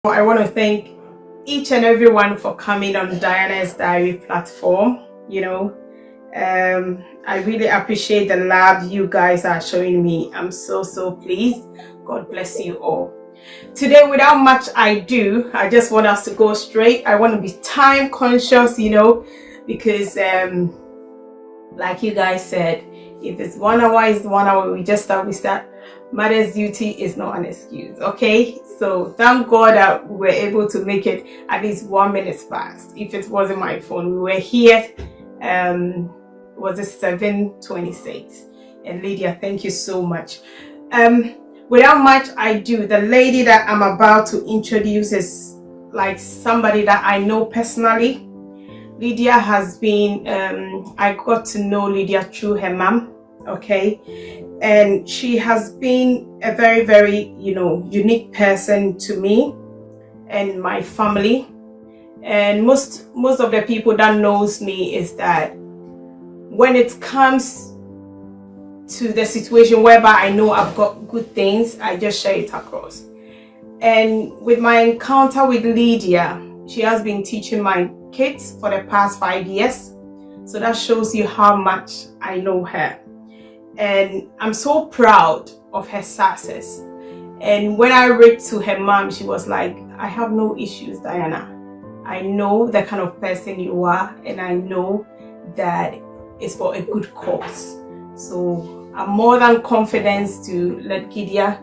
I want to thank each and everyone for coming on Diana's Diary platform. I really appreciate the love you guys are showing me. I'm so pleased. God bless you all. Today, without much ado, I just want us to go straight. I want to be time conscious, because like you guys said, if it's 1 hour, it's 1 hour. We start. Mother's duty is not an excuse, okay? So thank God that we were able to make it at least 1 minute fast. If it wasn't my phone, we were here. Was it 7:26? And Lydia, thank you so much. Without much ado, the lady that I'm about to introduce is like somebody that I know personally. Lydia has been, I got to know Lydia through her mom, okay? And she has been a very, unique person to me and my family. And most of the people that knows me is that when it comes to the situation whereby I know I've got good things, I just share it across. And with my encounter with Lydia, she has been teaching my kids for the past 5 years. So that shows you how much I know her. And I'm so proud of her success. And when I read to her mom, she was like, I have no issues, Diana. I know the kind of person you are, and I know that it's for a good cause. So I'm more than confident to let Lydia,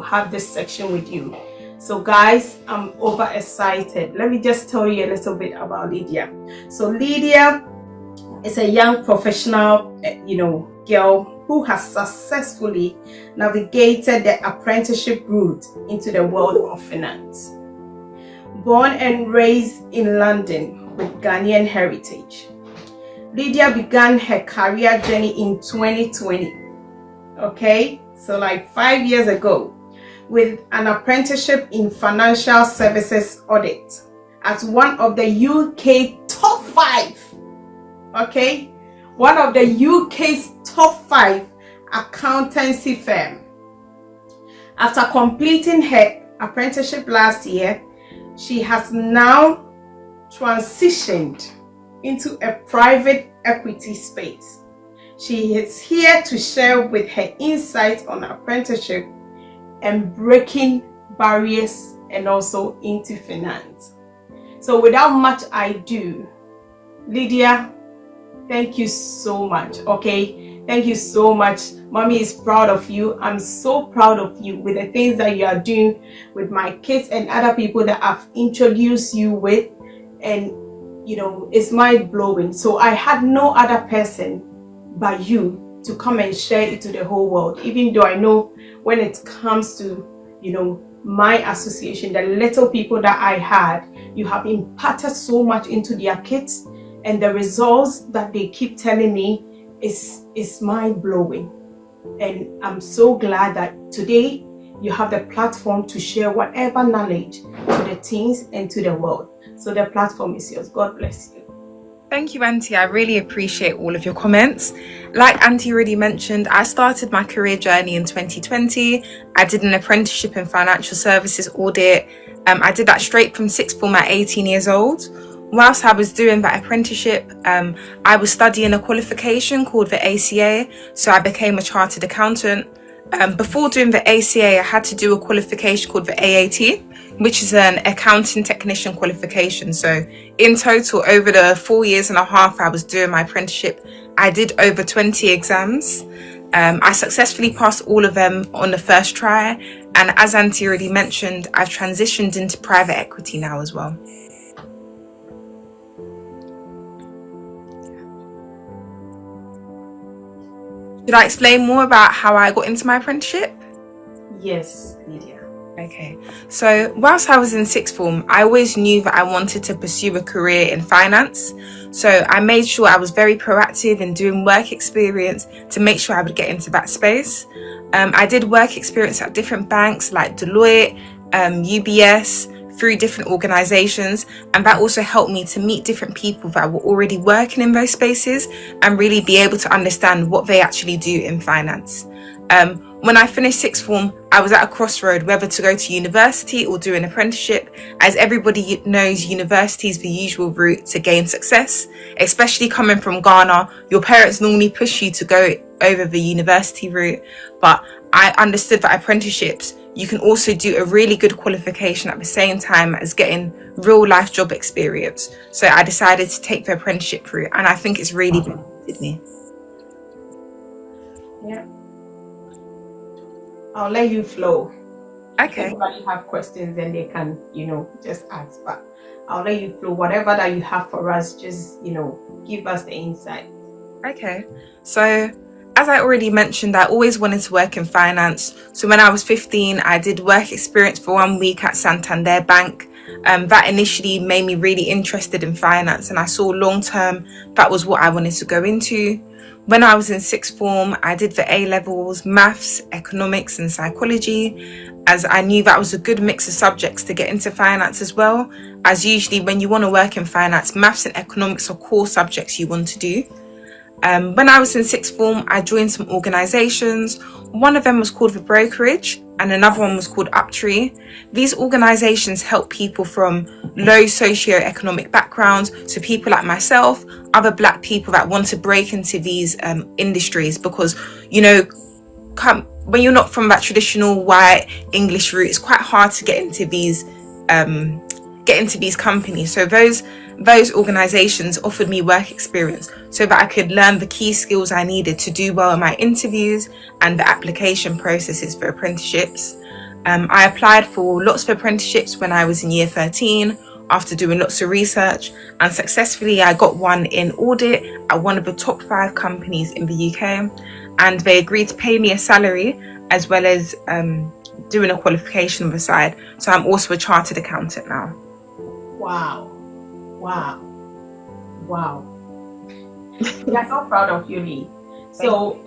have this section with you. So guys, I'm overexcited. Let me just tell you a little bit about Lydia. So Lydia is a young professional, girl who has successfully navigated the apprenticeship route into the world of finance. Born and raised in London with Ghanaian heritage, Lydia began her career journey in 2020. Okay, so like 5 years ago, with an apprenticeship in financial services audit at one of the UK top 5. Okay, one of the UK's top 5 accountancy firm. After completing her apprenticeship last year, she has now transitioned into a private equity space. She is here to share with her insights on apprenticeship and breaking barriers and also into finance. So without much ado, Lydia, thank you so much, okay? Thank you so much. Mommy is proud of you. I'm so proud of you with the things that you are doing with my kids and other people that I've introduced you with. And, it's mind-blowing. So I had no other person but you to come and share it to the whole world. Even though I know when it comes to, my association, the little people that I had, you have imparted so much into their kids. And the results that they keep telling me is mind-blowing. And I'm so glad that today you have the platform to share whatever knowledge to the teens and to the world. So the platform is yours. God bless you. Thank you, Auntie. I really appreciate all of your comments. Like Auntie already mentioned, I started my career journey in 2020. I did an apprenticeship in financial services audit. I did that straight from sixth form at 18 years old. Whilst I was doing that apprenticeship, I was studying a qualification called the ACA, so I became a chartered accountant. Before doing the ACA, I had to do a qualification called the AAT, which is an accounting technician qualification. So in total, over the 4.5 years I was doing my apprenticeship, I did over 20 exams. I successfully passed all of them on the first try. And as Auntie already mentioned, I've transitioned into private equity now as well. Should I explain more about how I got into my apprenticeship? Yes, Lydia. Okay, so whilst I was in sixth form, I always knew that I wanted to pursue a career in finance. So I made sure I was very proactive in doing work experience to make sure I would get into that space. I did work experience at different banks like Deloitte, UBS, through different organizations, and that also helped me to meet different people that were already working in those spaces and really be able to understand what they actually do in finance. When I finished sixth form, I was at a crossroad whether to go to university or do an apprenticeship. As everybody knows, university is the usual route to gain success, especially coming from Ghana. Your parents normally push you to go over the university route, but I understood that apprenticeships, you can also do a really good qualification at the same time as getting real life job experience. So I decided to take the apprenticeship route, and I think it's really benefited me. Yeah. I'll let you flow. Okay. If anybody have questions, then they can, just ask. But I'll let you flow. Whatever that you have for us, just, give us the insight. Okay. So, as I already mentioned, I always wanted to work in finance. So when I was 15, I did work experience for 1 week at Santander Bank. That initially made me really interested in finance, and I saw long term that was what I wanted to go into. When I was in sixth form, I did the A-levels, maths, economics and psychology, as I knew that was a good mix of subjects to get into finance as well, as usually when you want to work in finance, maths and economics are core subjects you want to do. When I was in sixth form, I joined some organisations. One of them was called The Brokerage and another one was called Uptree. These organisations help people from low socio-economic backgrounds, so people like myself, other black people that want to break into these industries, because, when you're not from that traditional white English route, it's quite hard to get into these companies. So those organizations offered me work experience so that I could learn the key skills I needed to do well in my interviews and the application processes for apprenticeships. I applied for lots of apprenticeships when I was in year 13 after doing lots of research, and successfully I got one in audit at one of the top 5 companies in the UK, and they agreed to pay me a salary as well as doing a qualification on the side. So I'm also a chartered accountant now. Wow. We are so proud of you, Lee. So,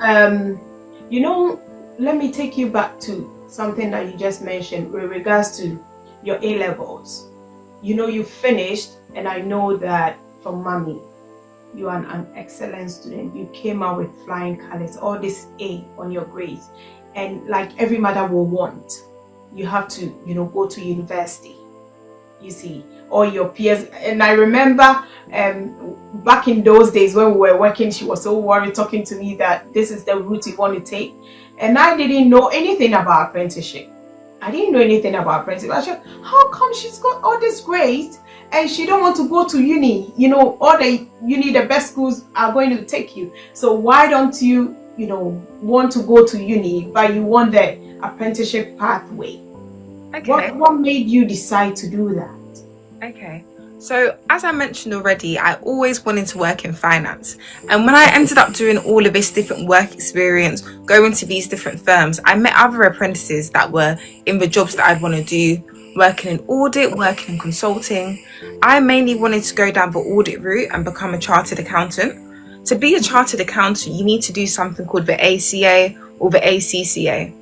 let me take you back to something that you just mentioned with regards to your A-levels. You finished, and I know that for mommy, you are an excellent student. You came out with flying colors, all this A on your grades. And like every mother will want, you have to, go to university. You see, all your peers. And I remember back in those days when we were working, she was so worried talking to me that this is the route you want to take. And I didn't know anything about apprenticeship. I said, how come she's got all these grades and she don't want to go to uni? All the uni, the best schools are going to take you. So why don't you, want to go to uni, but you want the apprenticeship pathway? Okay. What made you decide to do that? Okay. So as I mentioned already, I always wanted to work in finance. And when I ended up doing all of this different work experience, going to these different firms, I met other apprentices that were in the jobs that I'd want to do, working in audit, working in consulting. I mainly wanted to go down the audit route and become a chartered accountant. To be a chartered accountant, you need to do something called the ACA or the ACCA.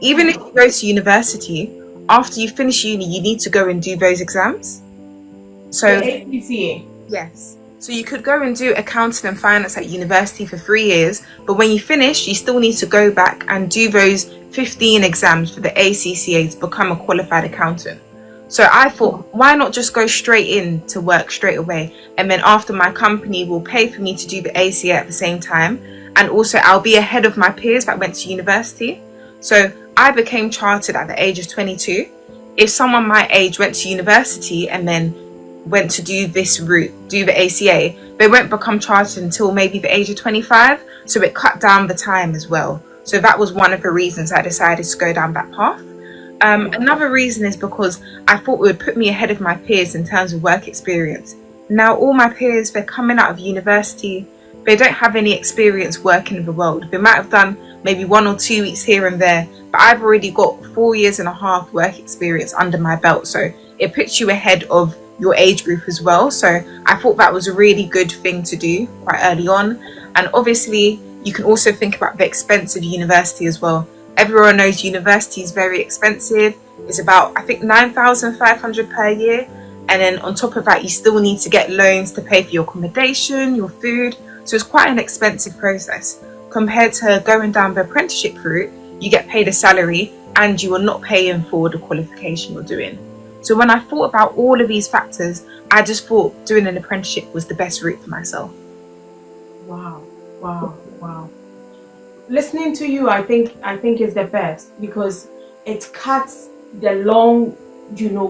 Even if you go to university, after you finish uni, you need to go and do those exams. So, the ACCA? Yes. So you could go and do accounting and finance at university for 3 years, but when you finish, you still need to go back and do those 15 exams for the ACCA to become a qualified accountant. So I thought, why not just go straight in to work straight away? And then after, my company will pay for me to do the ACA at the same time. And also I'll be ahead of my peers that went to university. So I became chartered at the age of 22. If someone my age went to university and then went to do this route, do the ACA, they won't become chartered until maybe the age of 25. So it cut down the time as well. So that was one of the reasons I decided to go down that path. Another reason is because I thought it would put me ahead of my peers in terms of work experience. Now all my peers, they're coming out of university, they don't have any experience working in the world. They might have done maybe 1 or 2 weeks here and there, but I've already got 4 years and a half work experience under my belt. So it puts you ahead of your age group as well. So I thought that was a really good thing to do quite early on. And obviously you can also think about the expense of university as well. Everyone knows university is very expensive. It's about, I think, 9,500 per year. And then on top of that, you still need to get loans to pay for your accommodation, your food. So it's quite an expensive process. Compared to going down the apprenticeship route, you get paid a salary, and you are not paying for the qualification you're doing. So when I thought about all of these factors, I just thought doing an apprenticeship was the best route for myself. Wow, wow, wow. Listening to you, I think is the best, because it cuts the long,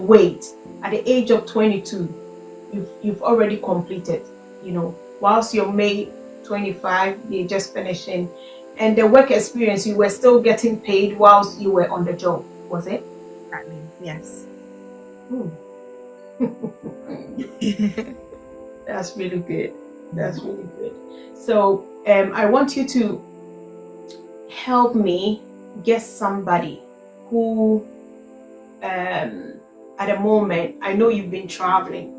wait. At the age of 22, you've already completed, whilst your mate 25, they're just finishing, and the work experience, you were still getting paid whilst you were on the job, was it? Exactly. Yes. Hmm. That's really good. That's really good. So I want you to help me get somebody who at the moment, I know you've been traveling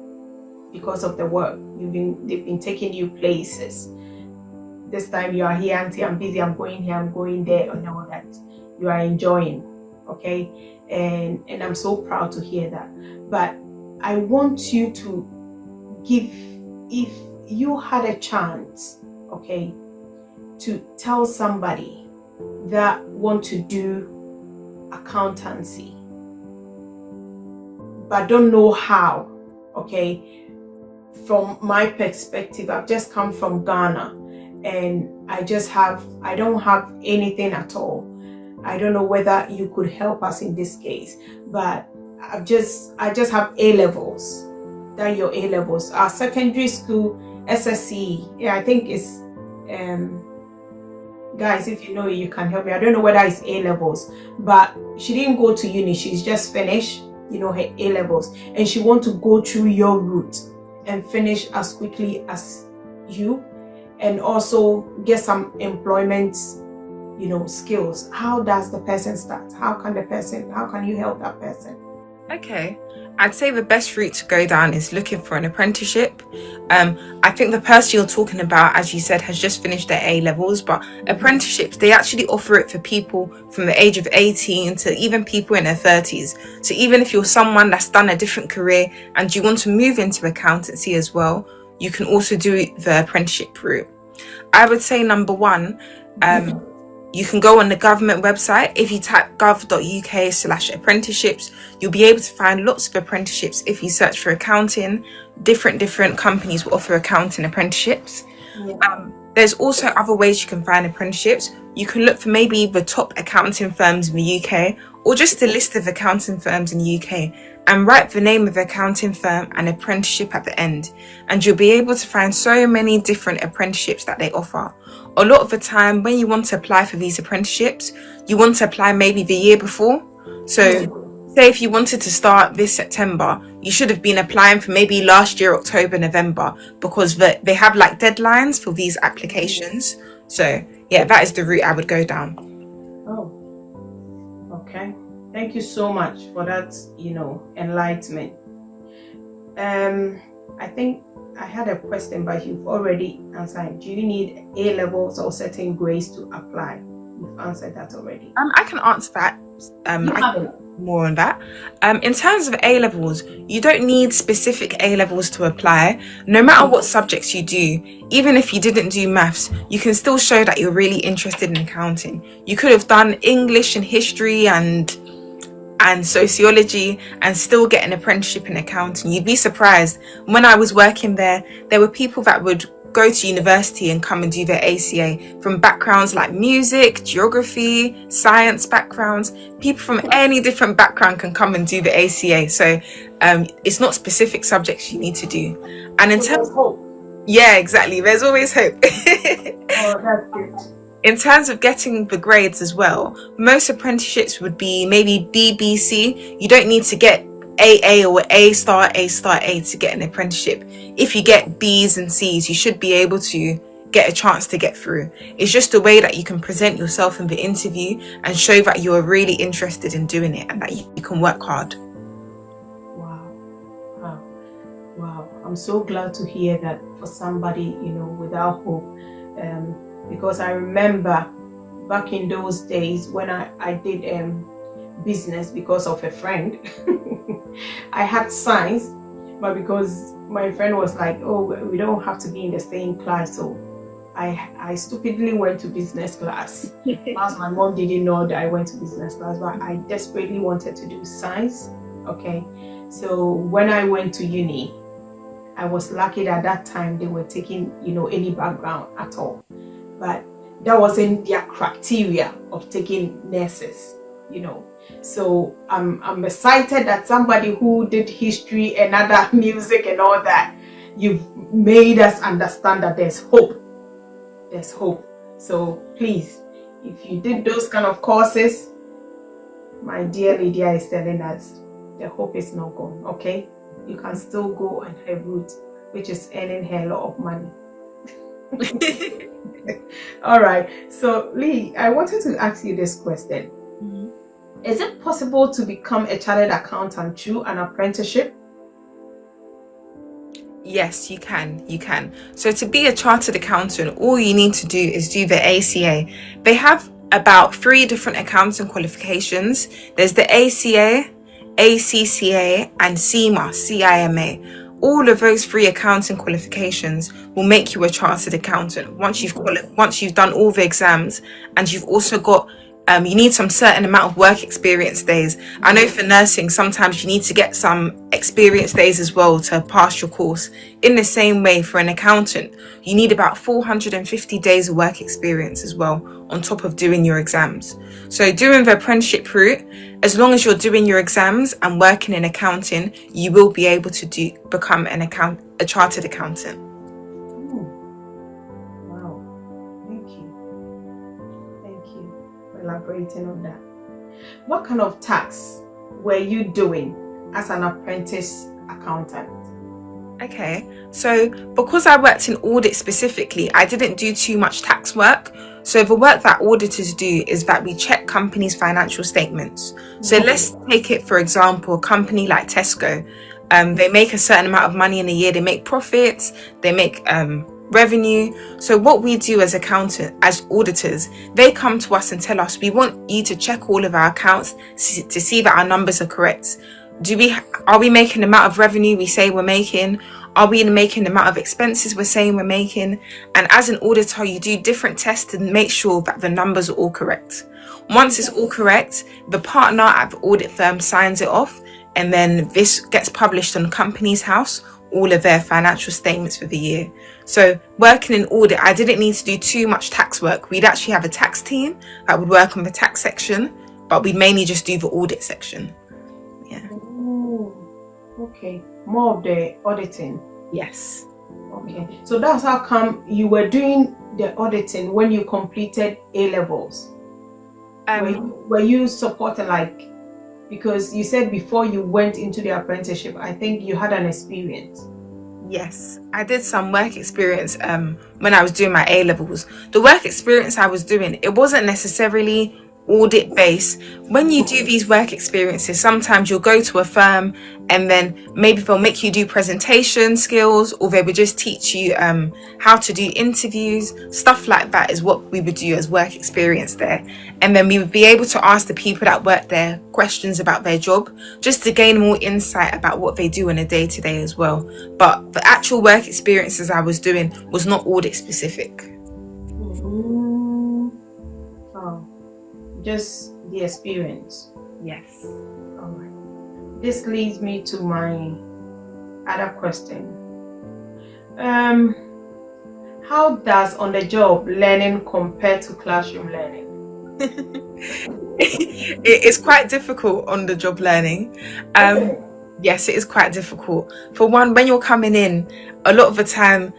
because of the work. They've been taking you places. This time you are here, Auntie, I'm busy, I'm going here, I'm going there, and all that. You are enjoying, okay? And I'm so proud to hear that. But I want you to give, if you had a chance, okay, to tell somebody that want to do accountancy but don't know how, okay? From my perspective, I've just come from Ghana, and I don't have anything at all. I don't know whether you could help us in this case, but I just have A levels. That your A levels. Our secondary school SSC, yeah, I think it's guys, if you know, you can help me. I don't know whether it's A levels, but she didn't go to uni. She's just finished, her A levels, and she wants to go through your route and finish as quickly as you, and also get some employment, skills. How does the person start? How can you help that person? Okay, I'd say the best route to go down is looking for an apprenticeship. I think the person you're talking about, as you said, has just finished their A levels, but apprenticeships, they actually offer it for people from the age of 18 to even people in their 30s. So even if you're someone that's done a different career and you want to move into accountancy as well, you can also do the apprenticeship route. I would say number one, you can go on the government website. If you type gov.uk/apprenticeships, you'll be able to find lots of apprenticeships. If you search for accounting, different companies will offer accounting apprenticeships. Yeah. There's also other ways you can find apprenticeships. You can look for maybe the top accounting firms in the UK, or just a list of accounting firms in the UK, and write the name of the accounting firm and apprenticeship at the end. And you'll be able to find so many different apprenticeships that they offer. A lot of the time, when you want to apply for these apprenticeships, you want to apply maybe the year before. So say if you wanted to start this September, you should have been applying for maybe last year, October, November, because they have like deadlines for these applications. So yeah, that is the route I would go down. Oh, okay. Thank you so much for that, enlightenment. I think I had a question, but you've already answered. Do you need A levels or certain grades to apply? You've answered that already. I can answer that. More on that. In terms of A levels, you don't need specific A levels to apply. No matter what subjects you do, even if you didn't do maths, you can still show that you're really interested in accounting. You could have done English and history and sociology and still get an apprenticeship in accounting. You'd be surprised. When I was working there were people that would go to university and come and do their ACA from backgrounds like music, geography, science backgrounds. People from any different background can come and do the ACA. So it's not specific subjects you need to do. And in terms of hope. Yeah, exactly. There's always hope. Oh, that's good. In terms of getting the grades as well, most apprenticeships would be maybe BBC. You don't need to get AA or A star to get an apprenticeship. If you get B's and C's, you should be able to get a chance to get through. It's just a way that you can present yourself in the interview and show that you're really interested in doing it and that you can work hard. Wow. I'm so glad to hear that for somebody, without hope. Because I remember back in those days when I did business because of a friend. I had science, but because my friend was like, oh, we don't have to be in the same class, so I stupidly went to business class. Whilst my mom didn't know that I went to business class, but I desperately wanted to do science. Okay, so when I went to uni, I was lucky that at that time they were taking, any background at all. But that wasn't their criteria of taking nurses, So I'm excited that somebody who did history and other music and all that, you've made us understand that there's hope. There's hope. So please, if you did those kind of courses, my dear Lydia is telling us the hope is not gone, okay? You can still go on her route, which is earning her a lot of money. All right. So Lee, I wanted to ask you this question. Mm-hmm. Is it possible to become a chartered accountant through an apprenticeship? Yes, you can. You can. So to be a chartered accountant, all you need to do is do the ACA. They have about 3 different accounting qualifications. There's the ACA, ACCA, and CIMA. All of those 3 accounting qualifications will make you a chartered accountant once you've done all the exams, and you've also got you need some certain amount of work experience days. I know for nursing, sometimes you need to get some experience days as well to pass your course. In the same way, for an accountant, you need about 450 days of work experience as well, on top of doing your exams. So doing the apprenticeship route, as long as you're doing your exams and working in accounting, you will be able to become a chartered accountant. Elaborating on that. What kind of tax were you doing as an apprentice accountant? Okay, so because I worked in audit specifically, I didn't do too much tax work. So the work that auditors do is that we check companies' financial statements. So let's take it, for example, a company like Tesco. They make a certain amount of money in a year. They make profits, they make revenue. So what we do as as auditors, they come to us and tell us, we want you to check all of our accounts to see that our numbers are correct. Are we making the amount of revenue we say we're making? Are we making the amount of expenses we're saying we're making? And as an auditor, you do different tests to make sure that the numbers are all correct. Once it's all correct, the partner at the audit firm signs it off, and then this gets published on Companies House, all of their financial statements for the year. So working in audit, I didn't need to do too much tax work. We'd actually have a tax team that would work on the tax section, but we mainly just do the audit section. Yeah. Oh, okay. More of the auditing. Yes. Okay. So that's how come you were doing the auditing when you completed A-levels? Were you supporting, because you said before you went into the apprenticeship, I think you had an experience. Yes, I did some work experience when I was doing my A-levels. The work experience I was doing, it wasn't necessarily audit based. When you do these work experiences, sometimes you'll go to a firm and then maybe they'll make you do presentation skills, or they would just teach you how to do interviews. Stuff like that is what we would do as work experience there. And then we would be able to ask the people that work there questions about their job, just to gain more insight about what they do on a day-to-day as well. But the actual work experiences I was doing was not audit specific. Oh, just the experience. Yes. All right. This leads me to my other question. How does on-the-job learning compare to classroom learning? It is quite difficult on the job learning. Yes, it is quite difficult. For one, when you're coming in, a lot of the time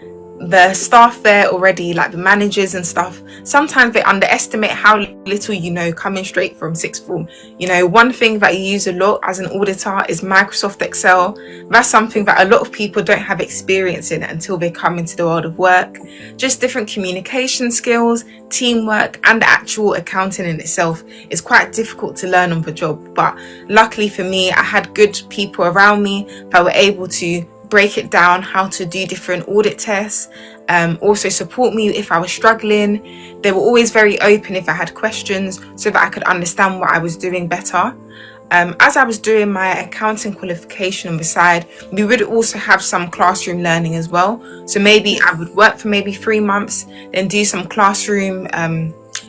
the staff there already, like the managers and stuff, sometimes they underestimate how little you know coming straight from sixth form. One thing that you use a lot as an auditor is Microsoft Excel. That's something that a lot of people don't have experience in until they come into the world of work. Just different communication skills, teamwork, and the actual accounting in itself is quite difficult to learn on the job. But luckily for me, I had good people around me that were able to break it down, how to do different audit tests, also support me if I was struggling. They were always very open if I had questions, so that I could understand what I was doing better. As I was doing my accounting qualification on the side, we would also have some classroom learning as well. So maybe I would work for maybe 3 months, then do some classroom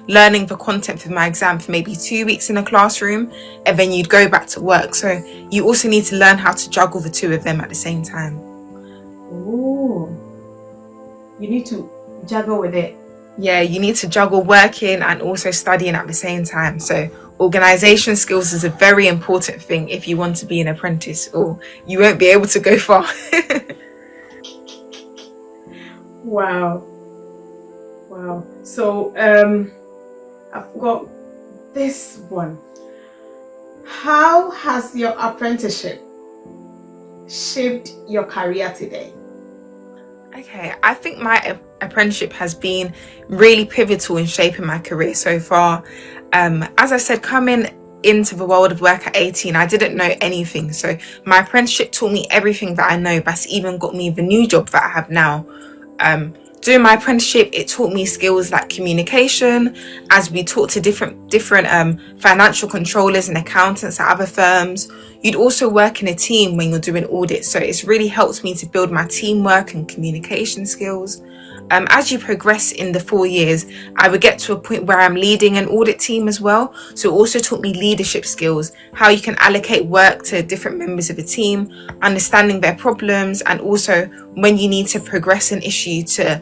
learning the content for my exam for maybe 2 weeks in a classroom, and then you'd go back to work. So you also need to learn how to juggle the two of them at the same time. Oh, you need to juggle with it. Yeah, you need to juggle working and also studying at the same time. So organization skills is a very important thing if you want to be an apprentice, or you won't be able to go far. Wow. So I've got this one. How has your apprenticeship shaped your career today? Okay, I think my apprenticeship has been really pivotal in shaping my career so far. As I said, coming into the world of work at 18, I didn't know anything. So my apprenticeship taught me everything that I know. That's even got me the new job that I have now. During my apprenticeship, it taught me skills like communication, as we talked to different financial controllers and accountants at other firms. You'd also work in a team when you're doing audits, so it's really helped me to build my teamwork and communication skills. As you progress in the 4 years, I would get to a point where I'm leading an audit team as well. So it also taught me leadership skills, how you can allocate work to different members of a team, understanding their problems, and also when you need to progress an issue to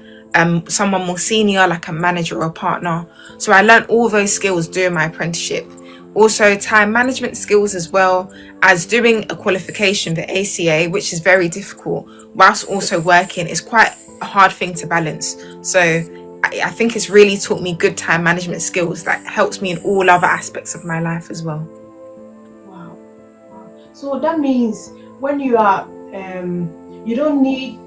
someone more senior, like a manager or a partner. So I learned all those skills during my apprenticeship. Also time management skills, as well as doing a qualification, the ACA, which is very difficult, whilst also working is quite a hard thing to balance. So I think it's really taught me good time management skills that helps me in all other aspects of my life as well. Wow. So that means when you are you don't need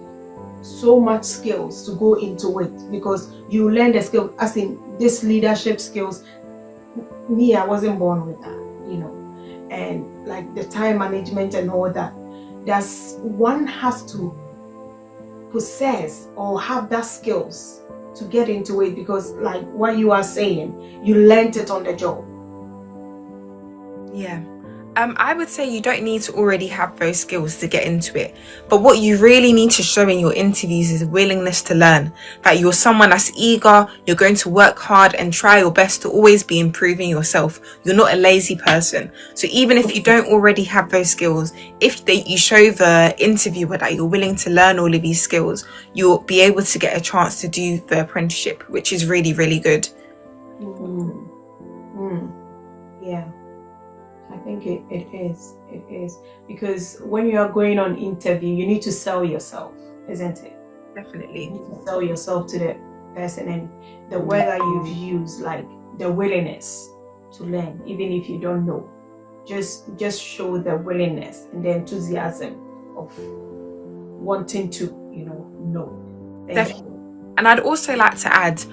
so much skills to go into it, because you learn the skill, as in this leadership skills. Me, I wasn't born with that, and like the time management and all that. One has to possess or have that skills to get into it, because like what you are saying, you learned it on the job. Yeah. I would say you don't need to already have those skills to get into it. But what you really need to show in your interviews is a willingness to learn. That you're someone that's eager, you're going to work hard and try your best to always be improving yourself. You're not a lazy person. So even if you don't already have those skills, if you show the interviewer that you're willing to learn all of these skills, you'll be able to get a chance to do the apprenticeship, which is really, really good. Yeah. I think it is, because when you are going on interview, you need to sell yourself, isn't it? Definitely. You need to sell yourself to the person, and the word that you've used, like the willingness to learn, even if you don't know, just show the willingness and the enthusiasm of wanting to, know. Definitely. And I'd also like to add,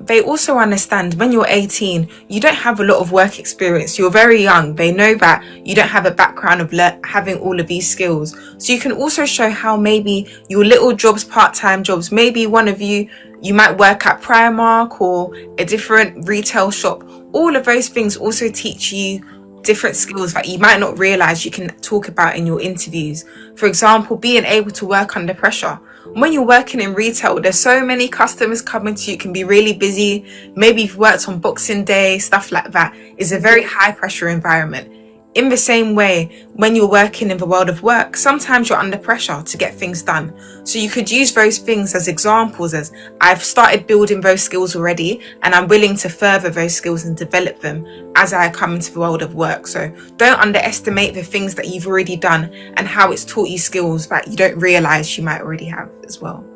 they also understand when you're 18, you don't have a lot of work experience. You're very young. They know that you don't have a background of having all of these skills. So you can also show how maybe your little jobs, part-time jobs, maybe one of you might work at Primark or a different retail shop. All of those things also teach you different skills that you might not realize you can talk about in your interviews. For example, being able to work under pressure. When you're working in retail, there's so many customers coming to you, it can be really busy. Maybe you've worked on Boxing Day, stuff like that. It's a very high pressure environment. In the same way, when you're working in the world of work, sometimes you're under pressure to get things done. So you could use those things as examples, as I've started building those skills already, and I'm willing to further those skills and develop them as I come into the world of work. So don't underestimate the things that you've already done and how it's taught you skills that you don't realize you might already have as well.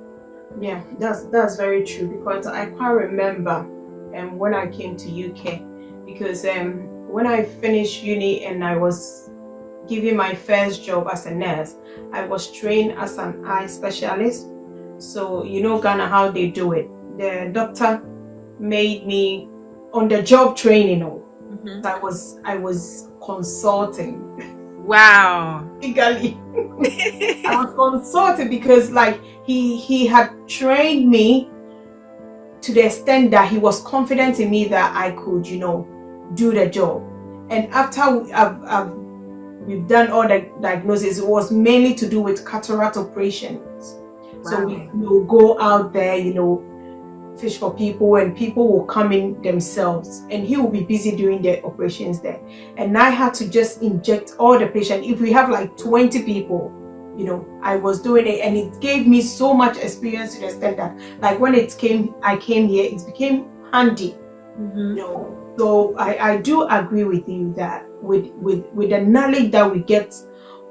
Yeah, that's very true, because I quite remember when I came to UK, because when I finished uni and I was given my first job as a nurse, I was trained as an eye specialist. So Ghana, how they do it. The doctor made me on the job training. I was consulting. Wow. Legally. I was consulting because he had trained me to the extent that he was confident in me that I could, do the job. And after we've done all the diagnosis, it was mainly to do with cataract operations. So Wow. we will go out there, fish for people, and people will come in themselves, and he will be busy doing the operations there. And I had to just inject all the patients. If we have like 20 people, I was doing it, and it gave me so much experience to the extent that, like, when I came here, it became handy. So I do agree with you that with the knowledge that we get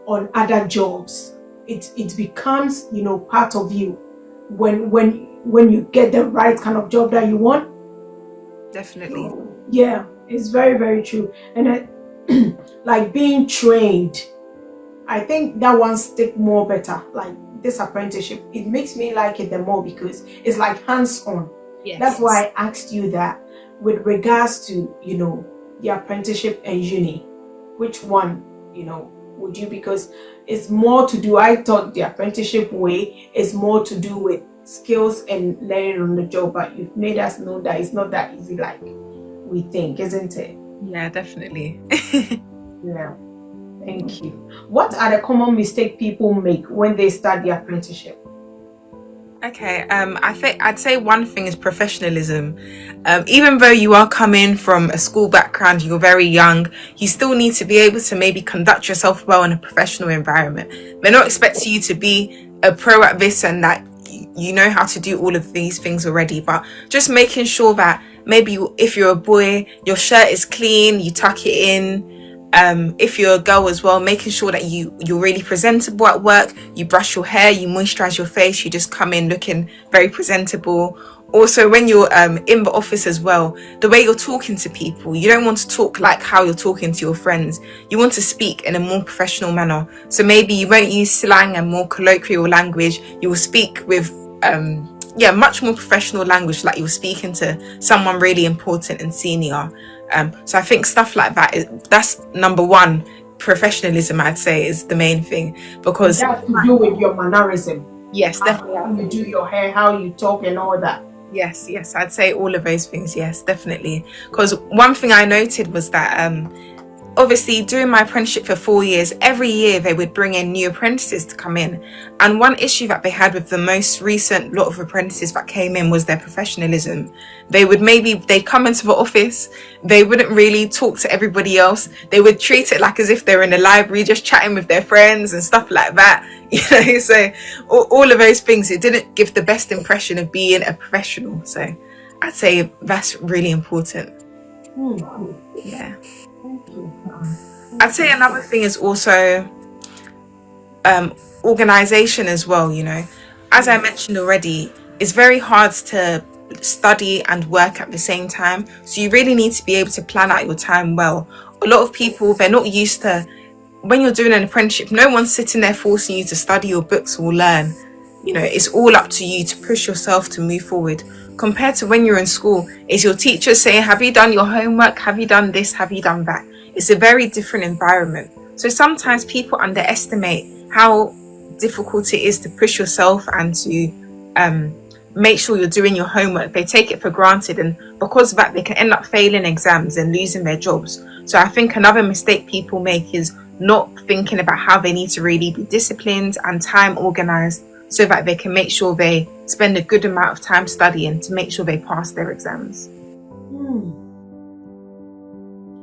on other jobs, it becomes part of you when you get the right kind of job that you want. Definitely. Yeah, it's very, very true. And like being trained, I think that one stick more better. Like this apprenticeship, it makes me like it the more because it's like hands-on. Yes. That's why I asked you that with regards to the apprenticeship and uni, which one would you, because it's more to do, I thought the apprenticeship way is more to do with skills and learning on the job, but you've made us know that it's not that easy like we think, isn't it? Yeah, definitely. Yeah, thank you. What are the common mistakes people make when they start the apprenticeship? Okay, I think I'd say one thing is professionalism. Even though you are coming from a school background, you're very young, you still need to be able to maybe conduct yourself well in a professional environment. They're not expecting you to be a pro at this and that you know how to do all of these things already, but just making sure that maybe if you're a boy, your shirt is clean, you tuck it in. If you're a girl as well, making sure that you're really presentable at work, you brush your hair, you moisturize your face, you just come in looking very presentable. Also, when you're in the office as well, the way you're talking to people, you don't want to talk like how you're talking to your friends. You want to speak in a more professional manner. So maybe you won't use slang and more colloquial language. You will speak with much more professional language, like you're speaking to someone really important and senior. So I think stuff like that, that's number one. Professionalism, I'd say, is the main thing, because that has to do with your mannerism. Yes, definitely. How you do your hair, how you talk, and all that. Yes, I'd say all of those things. Yes, definitely. Because one thing I noted was that obviously during my apprenticeship for 4 years, every year they would bring in new apprentices to come in, and one issue that they had with the most recent lot of apprentices that came in was their professionalism. They'd come into the office, they wouldn't really talk to everybody else, they would treat it like as if they're in a library just chatting with their friends and stuff like that. So all of those things, it didn't give the best impression of being a professional. So I'd say that's really important. Yeah. I'd say another thing is also organization as well. As I mentioned already, it's very hard to study and work at the same time, so you really need to be able to plan out your time well. A lot of people, they're not used to, when you're doing an apprenticeship, no one's sitting there forcing you to study your books or learn. It's all up to you to push yourself to move forward. Compared to when you're in school, it's your teacher saying, have you done your homework? Have you done this? Have you done that? It's a very different environment. So sometimes people underestimate how difficult it is to push yourself and to make sure you're doing your homework. They take it for granted, and because of that, they can end up failing exams and losing their jobs. So I think another mistake people make is not thinking about how they need to really be disciplined and time organized, so that they can make sure they spend a good amount of time studying to make sure they pass their exams.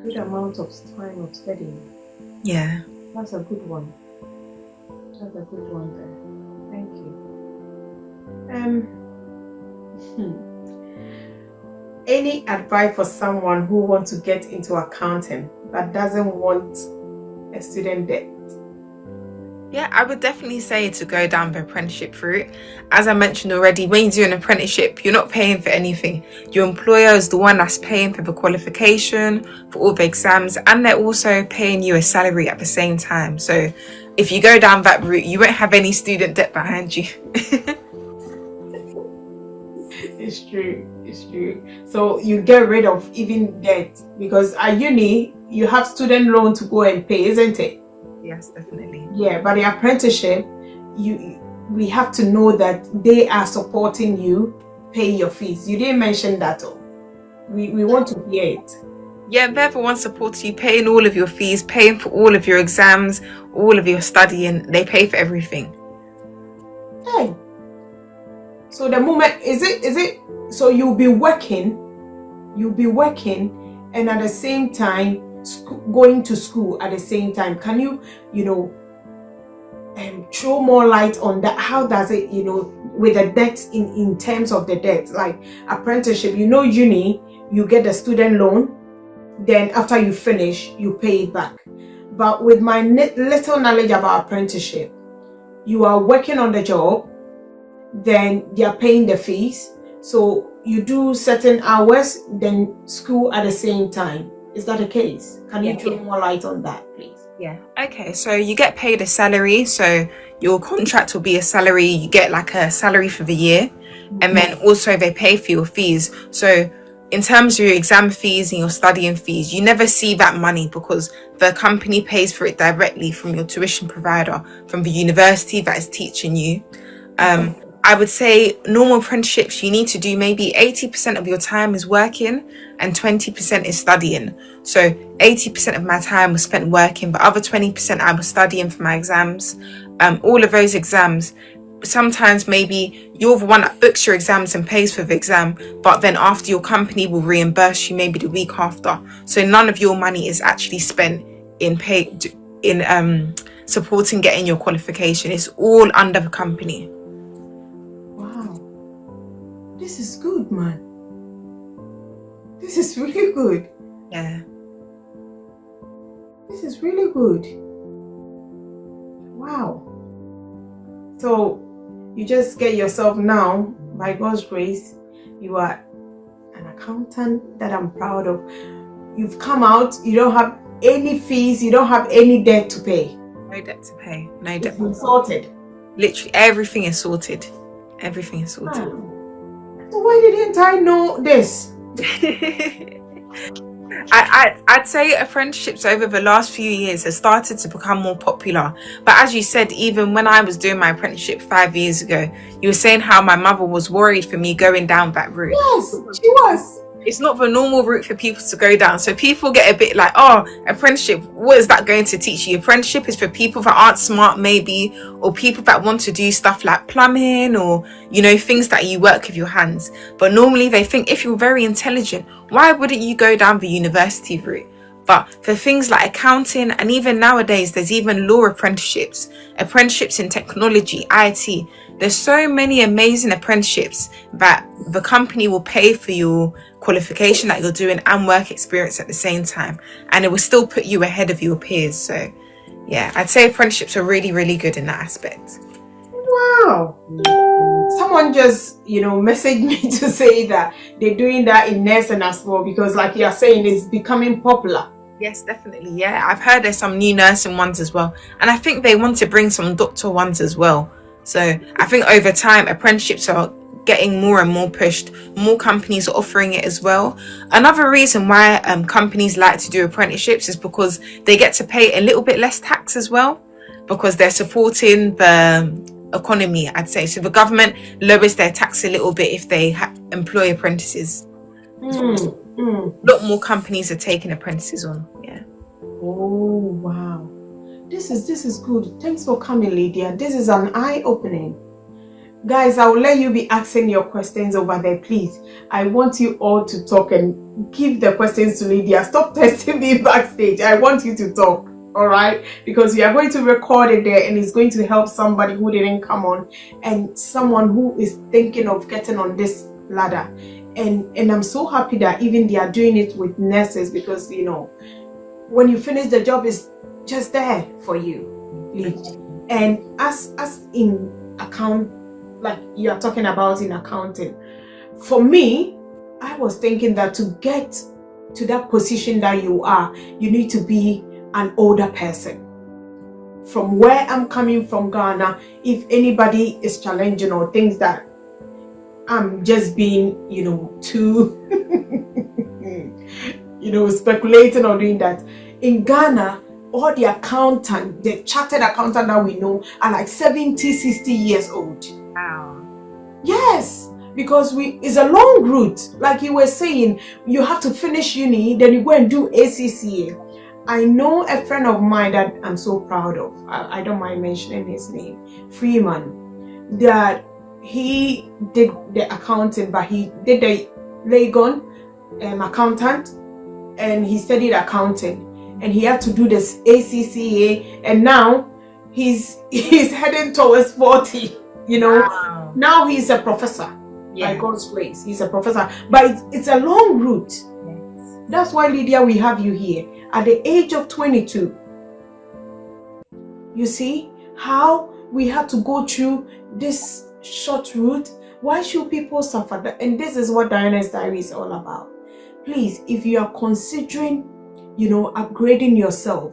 Good amount of time of studying. Yeah. That's a good one. That's a good one there. Thank you. Any advice for someone who wants to get into accounting but doesn't want a student debt? Yeah, I would definitely say to go down the apprenticeship route. As I mentioned already, when you do an apprenticeship, you're not paying for anything. Your employer is the one that's paying for the qualification, for all the exams, and they're also paying you a salary at the same time. So if you go down that route, you won't have any student debt behind you. It's true. So you get rid of even debt, because at uni, you have student loan to go and pay, isn't it? Yes, definitely. Yeah, but the apprenticeship, we have to know that they are supporting you, pay your fees. You didn't mention that. We want to hear it. Yeah, they're the ones supporting you, paying all of your fees, paying for all of your exams, all of your studying. They pay for everything. Hey. So the moment is it so you'll be working, and at the same time going to school at the same time. Can you throw more light on that? How does it, with the debt, in terms of the debt, like apprenticeship, uni, you get the student loan, then after you finish, you pay it back. But with my little knowledge about apprenticeship, you are working on the job, then they are paying the fees. So you do certain hours, then school at the same time. Is that the case? Can you throw more light on that, please? Yeah. Okay. So you get paid a salary. So your contract will be a salary. You get like a salary for the year. And then also they pay for your fees. So in terms of your exam fees and your studying fees, you never see that money because the company pays for it directly from your tuition provider, from the university that is teaching you. I would say normal apprenticeships, you need to do maybe 80% of your time is working and 20% is studying. So 80% of my time was spent working, but other 20% I was studying for my exams. All of those exams, sometimes maybe you're the one that books your exams and pays for the exam, but then after your company will reimburse you maybe the week after. So none of your money is actually spent in supporting getting your qualification. It's all under the company. This is good, man. This is really good. Yeah. This is really good. Wow. So you just get yourself now, by God's grace, you are an accountant that I'm proud of. You've come out, you don't have any fees, you don't have any debt to pay. No debt to pay. No debt. It's sorted. Literally everything is sorted. Everything is sorted. So why didn't I know this? I'd say apprenticeships over the last few years has started to become more popular. But as you said, even when I was doing my apprenticeship 5 years ago, you were saying how my mother was worried for me going down that route. Yes, she was. It's not the normal route for people to go down. So people get a bit like, oh, apprenticeship, what is that going to teach you? Apprenticeship is for people that aren't smart maybe, or people that want to do stuff like plumbing or, things that you work with your hands. But normally they think if you're very intelligent, why wouldn't you go down the university route? But for things like accounting, and even nowadays, there's even law apprenticeships in technology, IT. There's so many amazing apprenticeships that the company will pay for your qualification that you're doing and work experience at the same time. And it will still put you ahead of your peers. So yeah, I'd say apprenticeships are really, really good in that aspect. Wow. Someone just, messaged me to say that they're doing that in nursing as well, because like you're saying, it's becoming popular. Yes, definitely. Yeah, I've heard there's some new nursing ones as well. And I think they want to bring some doctor ones as well. So I think over time, apprenticeships are getting more and more pushed. More companies are offering it as well. Another reason why companies like to do apprenticeships is because they get to pay a little bit less tax as well, because they're supporting the economy, I'd say. So the government lowers their tax a little bit if they employ apprentices. A lot more companies are taking apprentices on. Yeah. Oh wow, this is good. Thanks for coming, Lydia. This is an eye-opening. Guys, I will let you be asking your questions over there, please. I want you all to talk and give the questions to Lydia. Stop testing me backstage. I want you to talk, all right? Because we are going to record it there, and it's going to help somebody who didn't come on and someone who is thinking of getting on this ladder. And I'm so happy that even they are doing it with nurses, because when you finish, the job is just there for you. And as in account, like you are talking about in accounting, for me, I was thinking that to get to that position that you are, you need to be an older person. From where I'm coming from, Ghana, if anybody is challenging or thinks that I'm just being, too, speculating or doing that. In Ghana, all the accountant, the chartered accountant that we know are like 70, 60 years old. Wow. Yes, because it's a long route. Like you were saying, you have to finish uni, then you go and do ACCA. I know a friend of mine that I'm so proud of. I don't mind mentioning his name, Freeman, that he did the accounting, but he did the Legon accountant, and he studied accounting, and he had to do this ACCA, and now he's heading towards 40. You know, Wow. now he's a professor. Yeah. By God's grace, he's a professor, but it's a long route. Yes. That's why, Lydia, we have you here at the age of 22. You see how we had to go through this short route. Why should people suffer? And this is what Diana's Diary is all about. Please, if you are considering, upgrading yourself,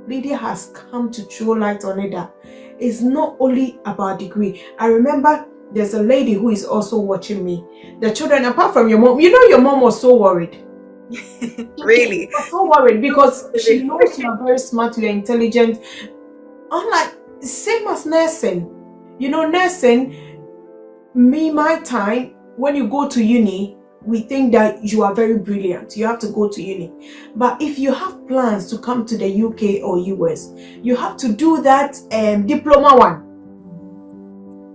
Lydia has come to throw light on it that it's not only about degree. I remember there's a lady who is also watching me. The children, apart from your mom, your mom was so worried. Really? She was so worried because she knows you are very smart, you are intelligent. Unlike, same as nursing. Nursing, my time, when you go to uni, we think that you are very brilliant. You have to go to uni. But if you have plans to come to the UK or US, you have to do that diploma one.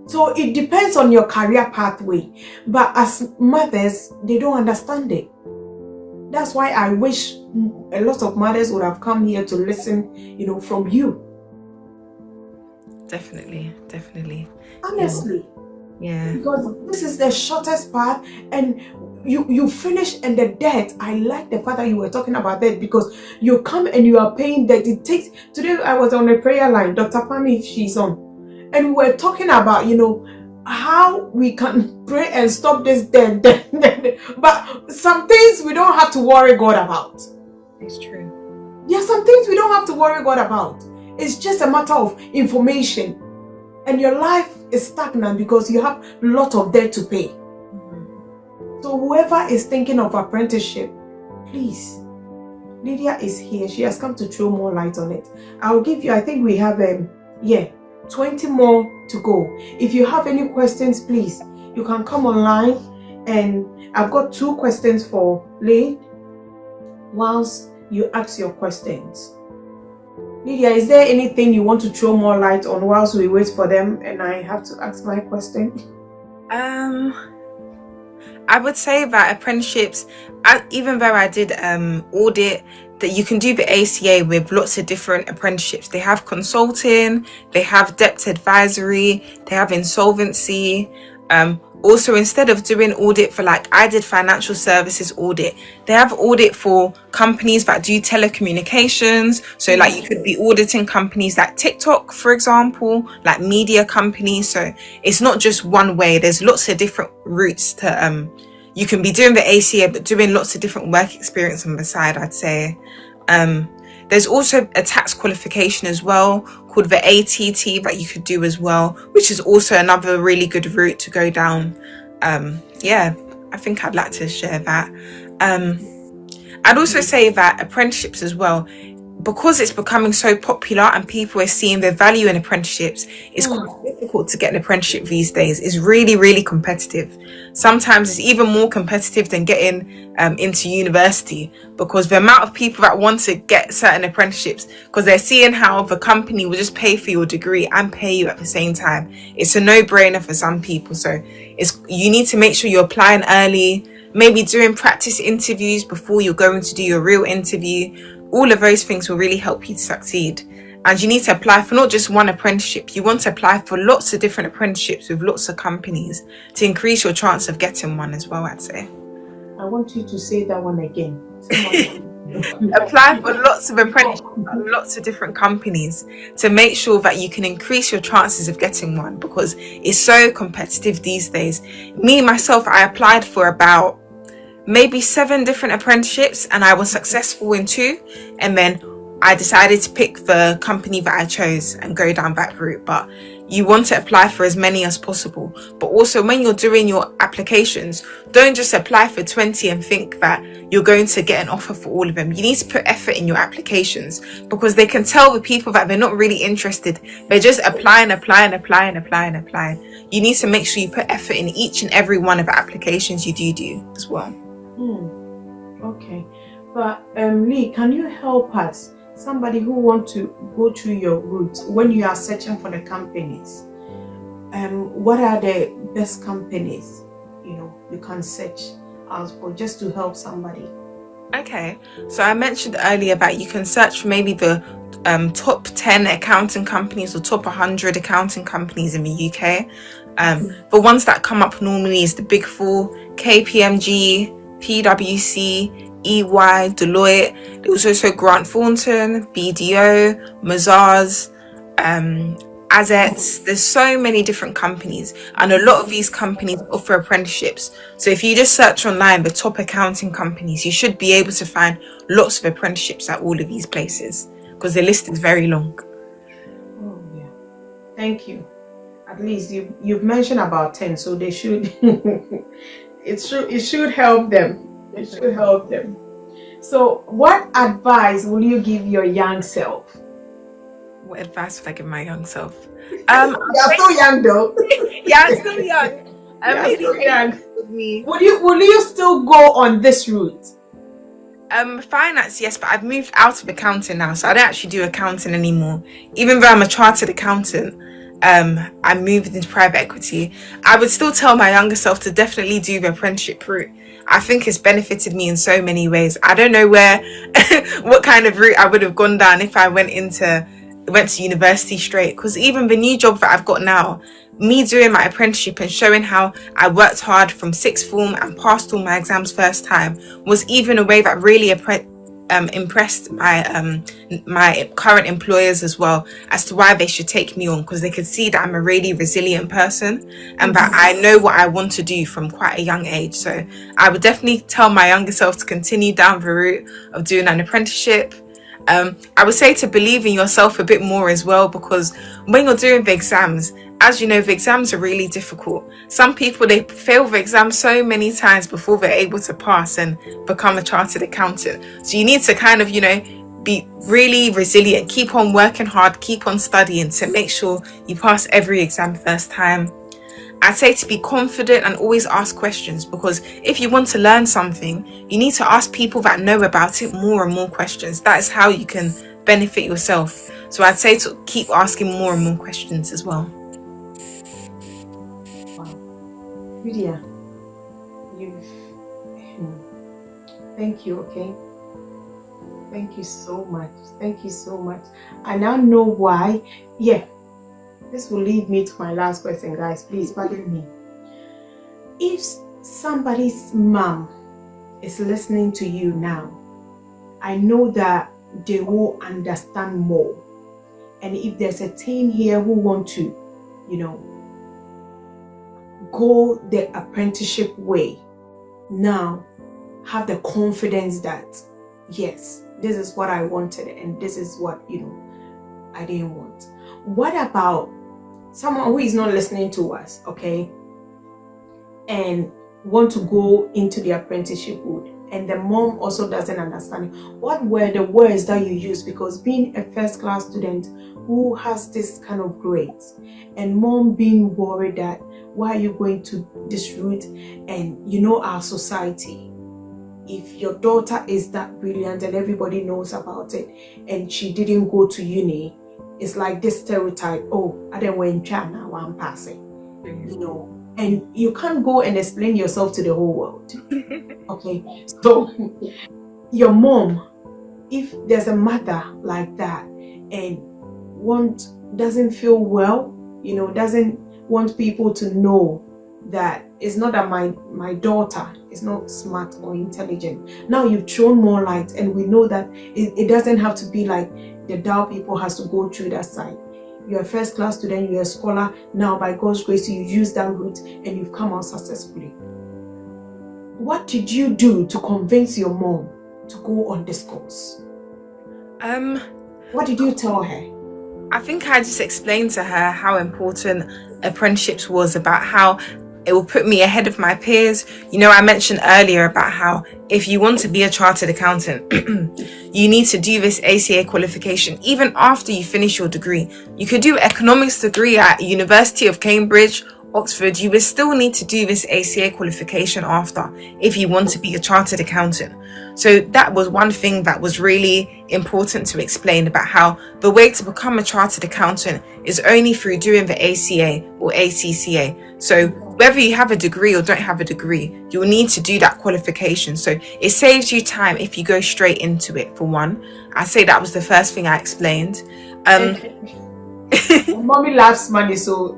So it depends on your career pathway. But as mothers, they don't understand it. That's why I wish a lot of mothers would have come here to listen, from you. Definitely. Honestly. Yeah. Because this is the shortest path, and you finish, and the debt. I like the fact that you were talking about that, because you come and you are paying that. It takes. Today I was on a prayer line, Dr. Pami, if she's on, and we were talking about how we can pray and stop this debt. But some things we don't have to worry God about. It's true. There are some things we don't have to worry God about. It's just a matter of information, and your life is stagnant because you have a lot of debt to pay. So whoever is thinking of apprenticeship, please, Lydia is here. She has come to throw more light on it. I'll give you, I think we have 20 more to go. If you have any questions, please, you can come online, and I've got 2 questions for Lay whilst you ask your questions. Lydia, is there anything you want to throw more light on whilst we wait for them and I have to ask my question? I would say that apprenticeships, even though I did audit, that you can do the ACA with lots of different apprenticeships. They have consulting, they have debt advisory, they have insolvency. Also, instead of doing audit for, like, I did financial services audit, they have audit for companies that do telecommunications. So like you could be auditing companies like TikTok, for example, like media companies. So it's not just one way. There's lots of different routes to you can be doing the ACA but doing lots of different work experience on the side, I'd say. There's also a tax qualification as well called the ATT that you could do as well, which is also another really good route to go down. I think I'd like to share that. I'd also say that apprenticeships as well, because it's becoming so popular and people are seeing the value in apprenticeships, it's quite difficult to get an apprenticeship these days. It's really, really competitive. Sometimes it's even more competitive than getting into university, because the amount of people that want to get certain apprenticeships, because they're seeing how the company will just pay for your degree and pay you at the same time. It's a no-brainer for some people. So you need to make sure you're applying early, maybe doing practice interviews before you're going to do your real interview. All of those things will really help you to succeed. And you need to apply for not just one apprenticeship. You want to apply for lots of different apprenticeships with lots of companies to increase your chance of getting one as well, I'd say. I want you to say that one again. Apply for lots of apprenticeships and lots of different companies to make sure that you can increase your chances of getting one, because it's so competitive these days. Me, myself, I applied for about maybe 7 different apprenticeships and I was successful in 2, and then I decided to pick the company that I chose and go down that route. But you want to apply for as many as possible. But also when you're doing your applications, don't just apply for 20 and think that you're going to get an offer for all of them. You need to put effort in your applications, because they can tell the people that they're not really interested. They're just applying. You need to make sure you put effort in each and every one of the applications you do as well. Okay. But Lee, can you help us? Somebody who wants to go through your route when you are searching for the companies. What are the best companies you can search out for, just to help somebody? Okay, so I mentioned earlier that you can search for maybe the top 10 accounting companies or top 100 accounting companies in the UK. The ones that come up normally is the Big Four: KPMG, PwC, EY, Deloitte. There's also Grant Thornton, BDO, Mazars, Azets. There's so many different companies, and a lot of these companies offer apprenticeships. So if you just search online the top accounting companies, you should be able to find lots of apprenticeships at all of these places, because the list is very long. Oh yeah, thank you. At least you've mentioned about 10, so they should it should help them. It should help them. So what advice will you give your young self? What advice would I give my young self? You're still young though. Yeah, I'm still young. You're still young. With me. Will you still go on this route? Finance, yes, but I've moved out of accounting now, so I don't actually do accounting anymore. Even though I'm a chartered accountant, I moved into private equity. I would still tell my younger self to definitely do the apprenticeship route. I think it's benefited me in so many ways. I don't know what kind of route I would have gone down if I went to university straight, because even the new job that I've got now, me doing my apprenticeship and showing how I worked hard from sixth form and passed all my exams first time, was even a way that really impressed my current employers as well, as to why they should take me on, because they could see that I'm a really resilient person and that I know what I want to do from quite a young age. So I would definitely tell my younger self to continue down the route of doing an apprenticeship. I would say to believe in yourself a bit more as well, because when you're doing the exams, as you know, the exams are really difficult. Some people, they fail the exam so many times before they're able to pass and become a chartered accountant. So you need to kind of, be really resilient, keep on working hard, keep on studying to make sure you pass every exam first time. I'd say to be confident and always ask questions, because if you want to learn something, you need to ask people that know about it more and more questions. That is how you can benefit yourself. So I'd say to keep asking more and more questions as well. Wow. Lydia, thank you, okay? Thank you so much. Thank you so much. I now know why. Yeah. This will lead me to my last question, guys. Please pardon me. If somebody's mom is listening to you now, I know that they will understand more. And if there's a teen here who want to, go the apprenticeship way, now have the confidence that, yes, this is what I wanted and this is what, I didn't want. What about someone who is not listening to us, okay, and want to go into the apprenticeship route, and the mom also doesn't understand? What were the words that you used? Because being a first class student who has this kind of grades, and mom being worried that why are you going to this route, and our society, if your daughter is that brilliant and everybody knows about it and she didn't go to uni, it's like this stereotype, I didn't went China, I'm passing, and you can't go and explain yourself to the whole world. Okay, so your mom, if there's a mother like that and doesn't feel well, doesn't want people to know that it's not that my daughter is not smart or intelligent. Now you've thrown more light, and we know that it doesn't have to be like the Dow people has to go through that side. You're a first class student, you're a scholar. Now by God's grace, you use that route and you've come out successfully. What did you do to convince your mom to go on this course? Um, What did you tell her? I think I just explained to her how important apprenticeships was, about how it will put me ahead of my peers. You know, I mentioned earlier about how if you want to be a chartered accountant, you need to do this ACA qualification even after you finish your degree. You could do economics degree at University of Cambridge, Oxford. You will still need to do this ACA qualification after if you want to be a chartered accountant. So that was one thing that was really important to explain, about how the way to become a chartered accountant is only through doing the ACA or ACCA. So whether you have a degree or don't have a degree, you'll need to do that qualification. So it saves you time if you go straight into it, for one. I say that was the first thing I explained. Mommy loves money, so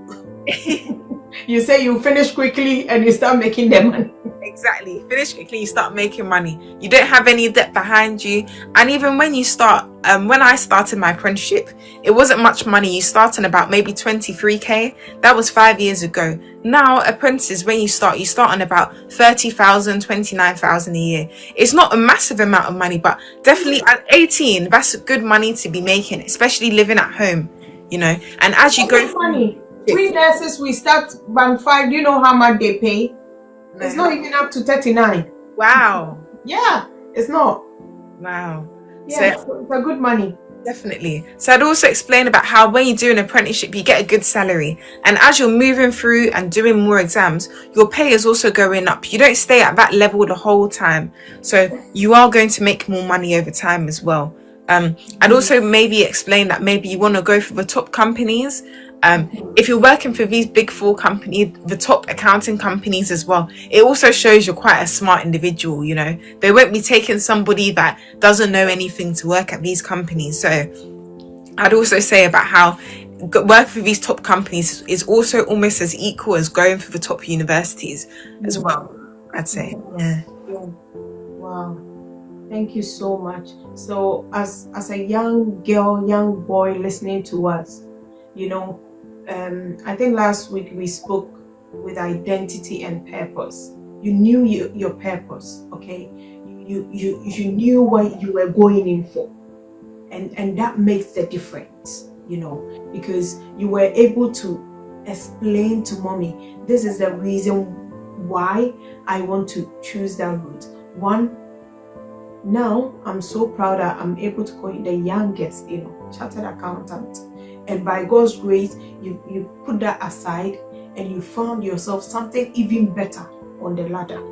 you say you finish quickly and you start making the money. Exactly. Finish quickly, you start making money. You don't have any debt behind you. And even when you start, when I started my apprenticeship, it wasn't much money. You start on about maybe 23k. That was 5 years ago. Now, apprentices, when you start on about 30,000, 29,000 a year. It's not a massive amount of money, but definitely at 18, that's good money to be making, especially living at home, you know. And as you go That's funny. We nurses, we start band 5. Do you know how much they pay? It's not even up to 39. Wow. Yeah, it's not. Wow. Yeah, so it's a good money. Definitely. So I'd also explain about how when you do an apprenticeship, you get a good salary. And as you're moving through and doing more exams, your pay is also going up. You don't stay at that level the whole time. So you are going to make more money over time as well. I'd also maybe explain that maybe you want to go for the top companies. If you're working for these big 4 companies, the top accounting companies as well, it also shows you're quite a smart individual, you know. They won't be taking somebody that doesn't know anything to work at these companies. So I'd also say about how working for these top companies is also almost as equal as going for the top universities as well, I'd say. Yeah. Wow. Thank you so much. So as a young girl, young boy listening to us, you know, I think last week we spoke with identity and purpose. You knew your purpose, okay? You knew what you were going in for. And that makes the difference, you know, because you were able to explain to mommy, this is the reason why I want to choose that route. One, now I'm so proud that I'm able to call you the youngest, you know, chartered accountant. And by God's grace, you put that aside and you found yourself something even better on the ladder.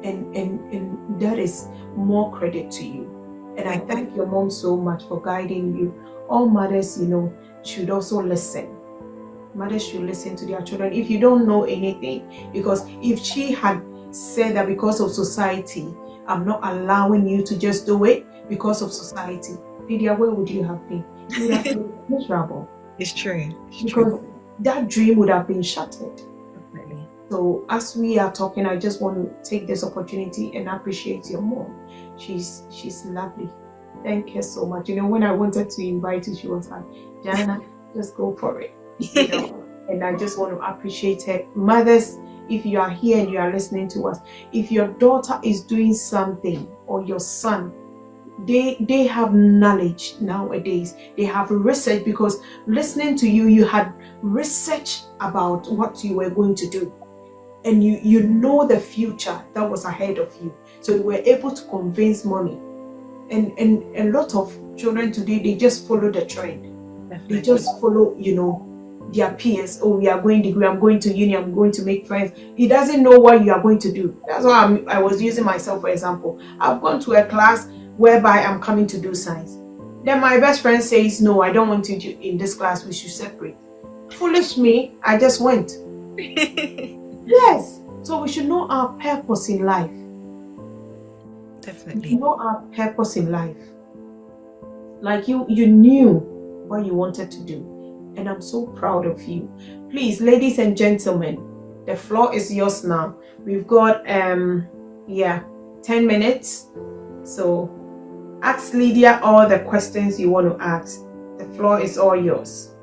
And that is more credit to you. And I thank your mom so much for guiding you. All mothers, you know, should also listen. Mothers should listen to their children. If you don't know anything, because if she had said that because of society, I'm not allowing you to just do it because of society, Lydia, where would you have been? You would have been miserable. It's true. Because that dream would have been shattered. Definitely. So as we are talking, I just want to take this opportunity and appreciate your mom. She's lovely. Thank her so much. You know, when I wanted to invite you, she was like, Diana, just go for it. You know? And I just want to appreciate her. Mothers, if you are here and you are listening to us, if your daughter is doing something or your son, they have knowledge nowadays. They have research, because listening to you, you had research about what you were going to do. And you know the future that was ahead of you. So you were able to convince mommy. And a lot of children today, they just follow the trend. Definitely. They just follow, you know, their peers. Oh, we are going degree, I'm going to uni, I'm going to make friends. He doesn't know what you are going to do. That's why I was using myself for example. I've gone to a class whereby I'm coming to do science. Then my best friend says, no, I don't want you to in this class, we should separate. Foolish me, I just went. Yes. So we should know our purpose in life. Definitely. Know our purpose in life. Like you knew what you wanted to do. And I'm so proud of you. Please, ladies and gentlemen, the floor is yours now. We've got 10 minutes. So ask Lydia all the questions you want to ask. The floor is all yours.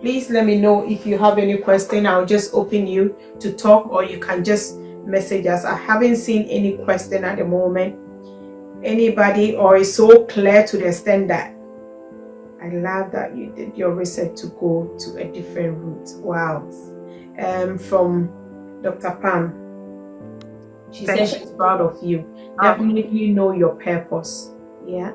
Please let me know if you have any question. I'll just open you to talk, or you can just message us. I haven't seen any question at the moment. Anybody, or it's so clear to the extent that I love that you did your research to go to a different route. Wow. From Dr. Pam, she said she's proud of you. Definitely know your purpose. Yeah.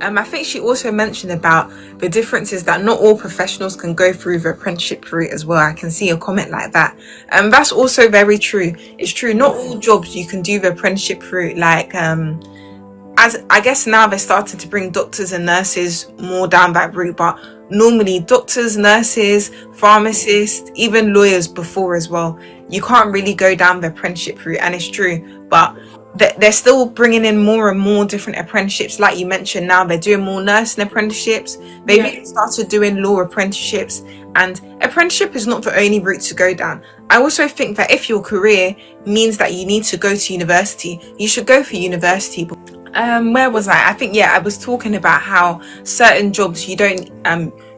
I think she also mentioned about the differences that not all professionals can go through the apprenticeship route as well. I can see a comment like that. That's also very true. It's true, not all jobs you can do the apprenticeship route. Like, as I guess now they're starting to bring doctors and nurses more down that route, but normally doctors, nurses, pharmacists, even lawyers before as well, you can't really go down the apprenticeship route. And it's true, but they're still bringing in more and more different apprenticeships. Like you mentioned, now they're doing more nursing apprenticeships. They've even started doing law apprenticeships, and apprenticeship is not the only route to go down. I also think that if your career means that you need to go to university, you should go for university. Where was I think I was talking about how certain jobs you don't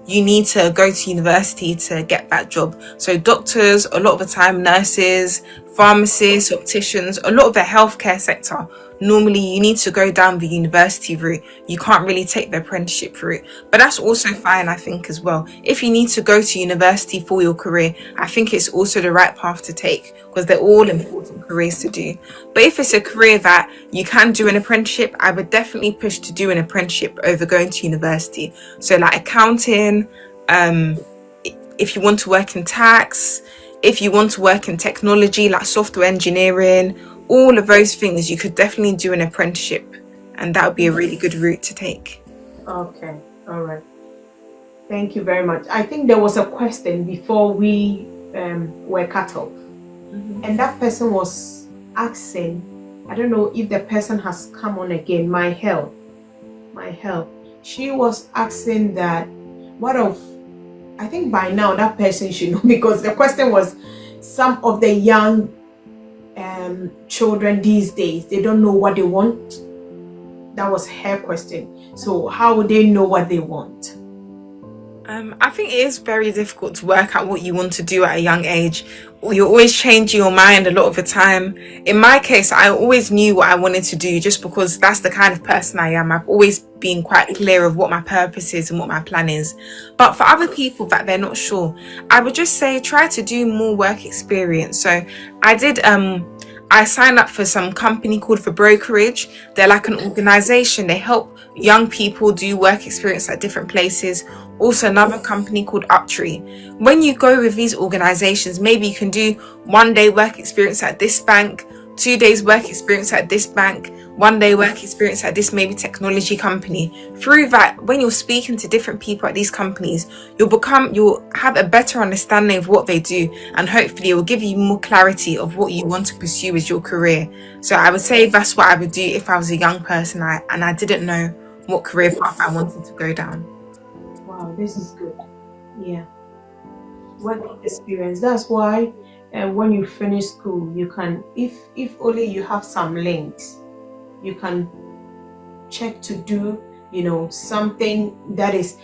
you need to go to university to get that job. So doctors, a lot of the time nurses, pharmacists, opticians, a lot of the healthcare sector, normally you need to go down the university route. You can't really take the apprenticeship route, but that's also fine, I think, as well. If you need to go to university for your career, I think it's also the right path to take, because they're all important careers to do. But if it's a career that you can do an apprenticeship, I would definitely push to do an apprenticeship over going to university. So like accounting, if you want to work in tax, if you want to work in technology like software engineering, all of those things, you could definitely do an apprenticeship, and that would be a really good route to take. Okay, all right. Thank you very much. I think there was a question before we were cut off, and that person was asking, I don't know if the person has come on again, my help. She was asking that, what of, I think by now that person should know, because the question was, some of the young children these days, they don't know what they want. That was her question. So how would they know what they want? I think it is very difficult to work out what you want to do at a young age. You're always changing your mind a lot of the time. In my case, I always knew what I wanted to do, just because that's the kind of person I am. I've always been quite clear of what my purpose is and what my plan is. But for other people that they're not sure, I would just say try to do more work experience. So I signed up for some company called The Brokerage. They're like an organization. They help young people do work experience at different places. Also another company called Uptree. When you go with these organizations, maybe you can do 1 day work experience at this bank, 2 days work experience at this bank, 1 day work experience at this maybe technology company. Through that, when you're speaking to different people at these companies, you'll have a better understanding of what they do, and hopefully it will give you more clarity of what you want to pursue as your career. So I would say that's what I would do if I was a young person and I didn't know what career path I wanted to go down. Wow, this is good. Yeah. Work experience. That's why when you finish school, you can, if only you have some links, you can check to do, something that is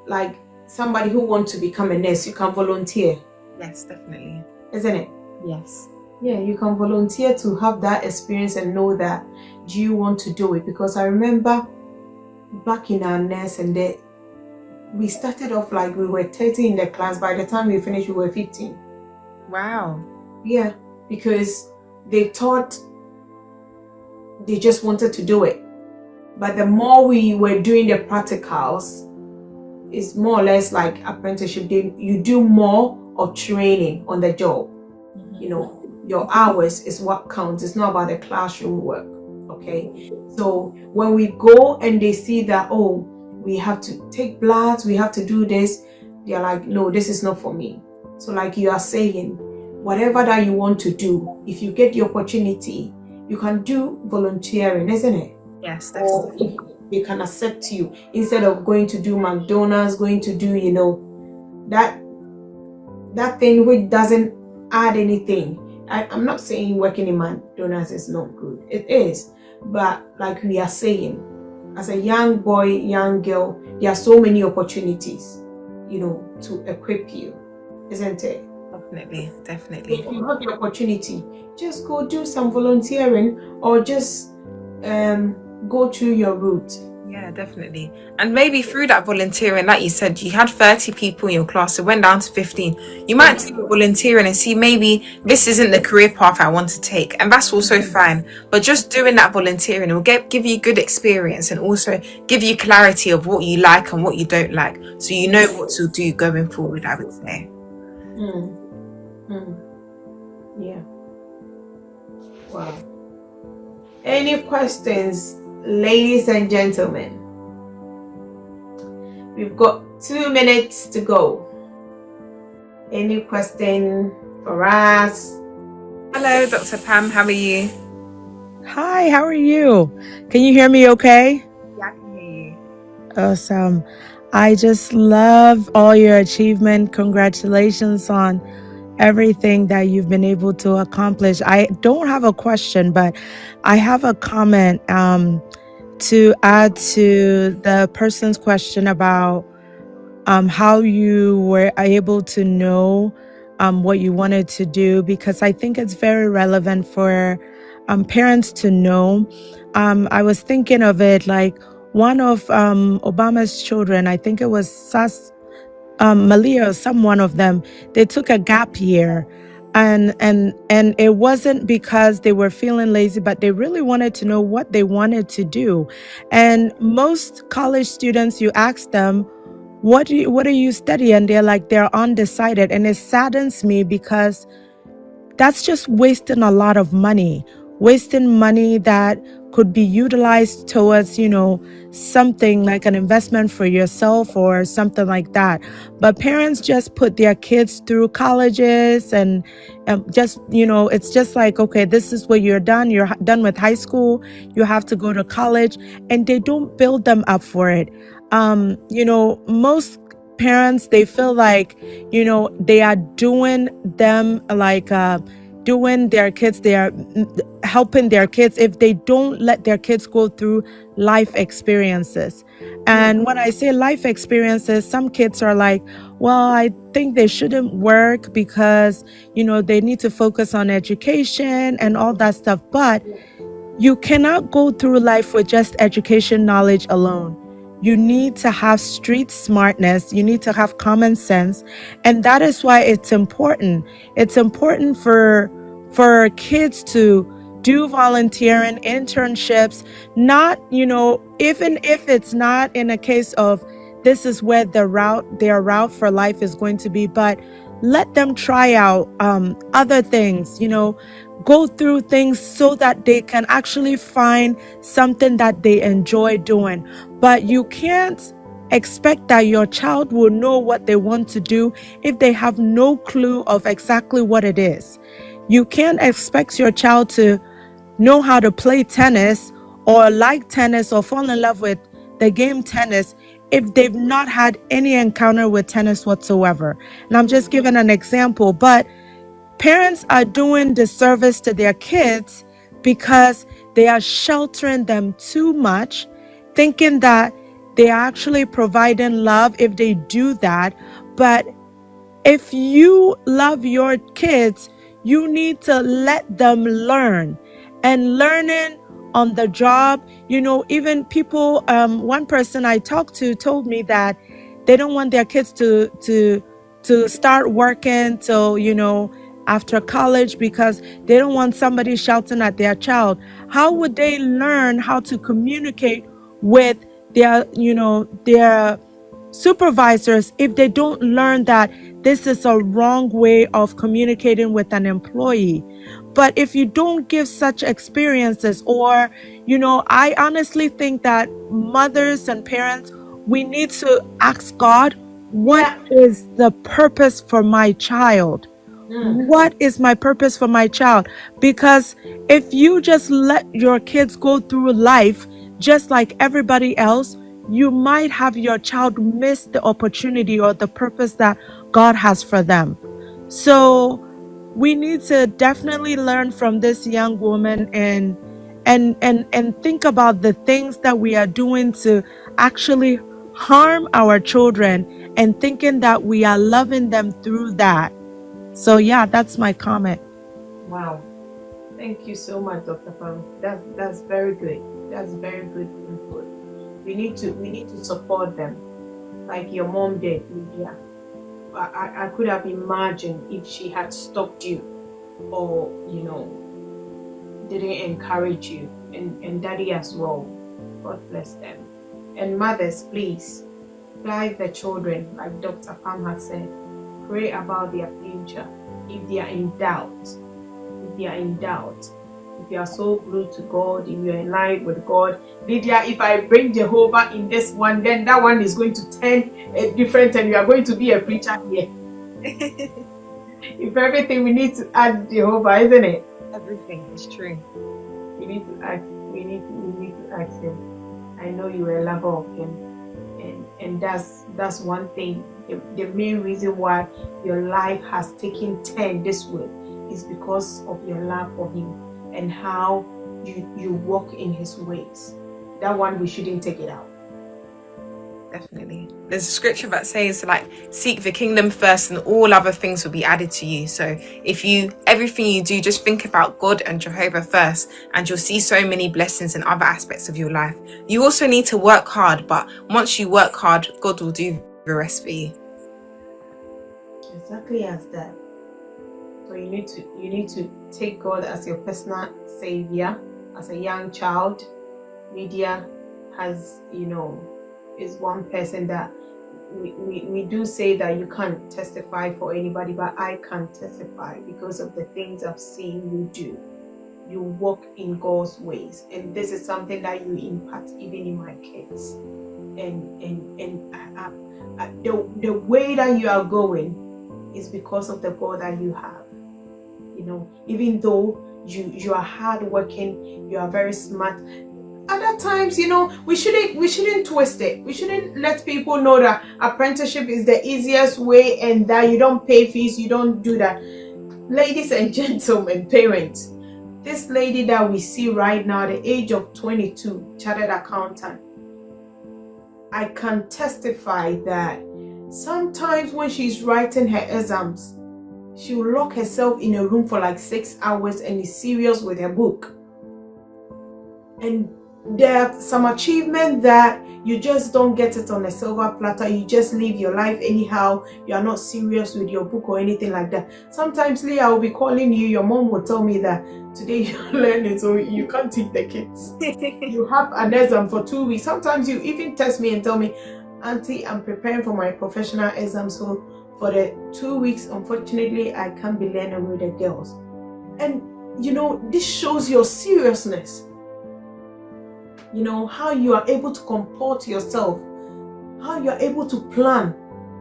like somebody who wants to become a nurse, you can volunteer. Yes, definitely. Isn't it? Yes. Yeah, you can volunteer to have that experience and know that, do you want to do it? Because I remember back in our nurse and day, we started off like we were 30 in the class. By the time we finished, we were 15. Wow. Yeah, because they thought they just wanted to do it. But the more we were doing the practicals, it's more or less like apprenticeship. You do more of training on the job. Your hours is what counts. It's not about the classroom work. Okay. So when we go and they see that, oh, we have to take bloods, we have to do this, they're like, no, this is not for me. So like you are saying, whatever that you want to do, if you get the opportunity, you can do volunteering, isn't it? Yes, definitely. Or if they can accept you, instead of going to do McDonald's, going to do, that thing which doesn't add anything. I'm not saying working in McDonald's is not good. It is. But like we are saying, as a young boy, young girl, there are so many opportunities, to equip you, isn't it? Definitely. If you have the opportunity, just go do some volunteering, or just go through your route. Yeah, definitely. And maybe through that volunteering, like you said, you had 30 people in your class, it went down to 15. You might do volunteering and see maybe this isn't the career path I want to take, and that's also fine. But just doing that volunteering will give you good experience and also give you clarity of what you like and what you don't like. So you know what to do going forward, I would say. Yeah. Wow. Any questions, ladies and gentlemen? We've got 2 minutes to go. Any question for us? Hello, Dr. Pam, how are you? Hi, how are you? Can you hear me okay? Yeah, I can hear you. Awesome. I just love all your achievement. Congratulations on everything that you've been able to accomplish. I don't have a question, but I have a comment to add to the person's question about how you were able to know what you wanted to do, because I think it's very relevant for parents to know. I was thinking of it like one of Obama's children, I think it was Malia or some one of them, they took a gap year. And it wasn't because they were feeling lazy, but they really wanted to know what they wanted to do. And most college students, you ask them, what are you studying? And they're undecided. And it saddens me because that's just wasting a lot of money, wasting money that could be utilized towards, something like an investment for yourself or something like that. But parents just put their kids through colleges and just, it's just like, okay, this is what you're done. You're done with high school. You have to go to college, and they don't build them up for it. Most parents, they feel like, they are doing them like, doing their kids, they are helping their kids if they don't let their kids go through life experiences. And when I say life experiences, some kids are like, well, I think they shouldn't work because, they need to focus on education and all that stuff. But you cannot go through life with just education knowledge alone. You need to have street smartness. You need to have common sense. And that is why it's important. It's important for kids to do volunteering, internships, not, even if it's not in a case of this is where their route for life is going to be, but let them try out other things, go through things so that they can actually find something that they enjoy doing. But you can't expect that your child will know what they want to do if they have no clue of exactly what it is. You can't expect your child to know how to play tennis or like tennis or fall in love with the game tennis if they've not had any encounter with tennis whatsoever. And I'm just giving an example, but parents are doing disservice to their kids because they are sheltering them too much, thinking that they are actually providing love if they do that. But if you love your kids, you need to let them learn. And learning on the job, even people, one person I talked to told me that they don't want their kids to start working till, after college, because they don't want somebody shouting at their child. How would they learn how to communicate with their supervisors if they don't learn that this is a wrong way of communicating with an employee? But if you don't give such experiences, or, I honestly think that mothers and parents, we need to ask God, what is the purpose for my child? What is my purpose for my child? Because if you just let your kids go through life just like everybody else, you might have your child miss the opportunity or the purpose that God has for them. So we need to definitely learn from this young woman and think about the things that we are doing to actually harm our children, and thinking that we are loving them through that. So yeah, that's my comment. Wow. Thank you so much, Dr. Pam. That's very good. That's very good input. We need to support them like your mom did, Lydia. I could have imagined if she had stopped you or didn't encourage you, and daddy as well. God bless them. And mothers, please guide the children like Dr. Pam has said. Pray about their future. If they are in doubt, if you are so glued to God, if you're in line with God, Lydia, if I bring Jehovah in this one, then that one is going to turn different and you are going to be a preacher here. If everything, we need to add Jehovah, isn't it? Everything is true. We need to ask him. I know you are a lover of him, and that's one thing. The main reason why your life has taken turn this way is because of your love for him and how you walk in his ways. That one, we shouldn't take it out. Definitely. There's a scripture that says, like, seek the kingdom first and all other things will be added to you. So if everything you do, just think about God and Jehovah first, and you'll see so many blessings in other aspects of your life. You also need to work hard, but once you work hard, God will do the rest for you. Exactly as that. So you need to take God as your personal savior. As a young child, Lydia has, is one person that we do say that you can't testify for anybody, but I can testify because of the things I've seen you do. You walk in God's ways, and this is something that you impact even in my kids. And the way that you are going is because of the God that you have. Even though you are hardworking, you are very smart. Other times, we shouldn't twist it. We shouldn't let people know that apprenticeship is the easiest way and that you don't pay fees, you don't do that. Ladies and gentlemen, parents, this lady that we see right now, the age of 22, chartered accountant, I can testify that sometimes when she's writing her exams, she'll lock herself in a room for like 6 hours and is serious with her book. And there are some achievements that you just don't get it on a silver platter. You just live your life anyhow. You are not serious with your book or anything like that. Sometimes, Leah, I will be calling you. Your mom will tell me that today you're learning, so you can't teach the kids. You have an exam for 2 weeks. Sometimes you even text me and tell me, Auntie, I'm preparing for my professional exam, so for the 2 weeks, unfortunately, I can't be learning with the girls. And, this shows your seriousness. How you are able to comport yourself, how you are able to plan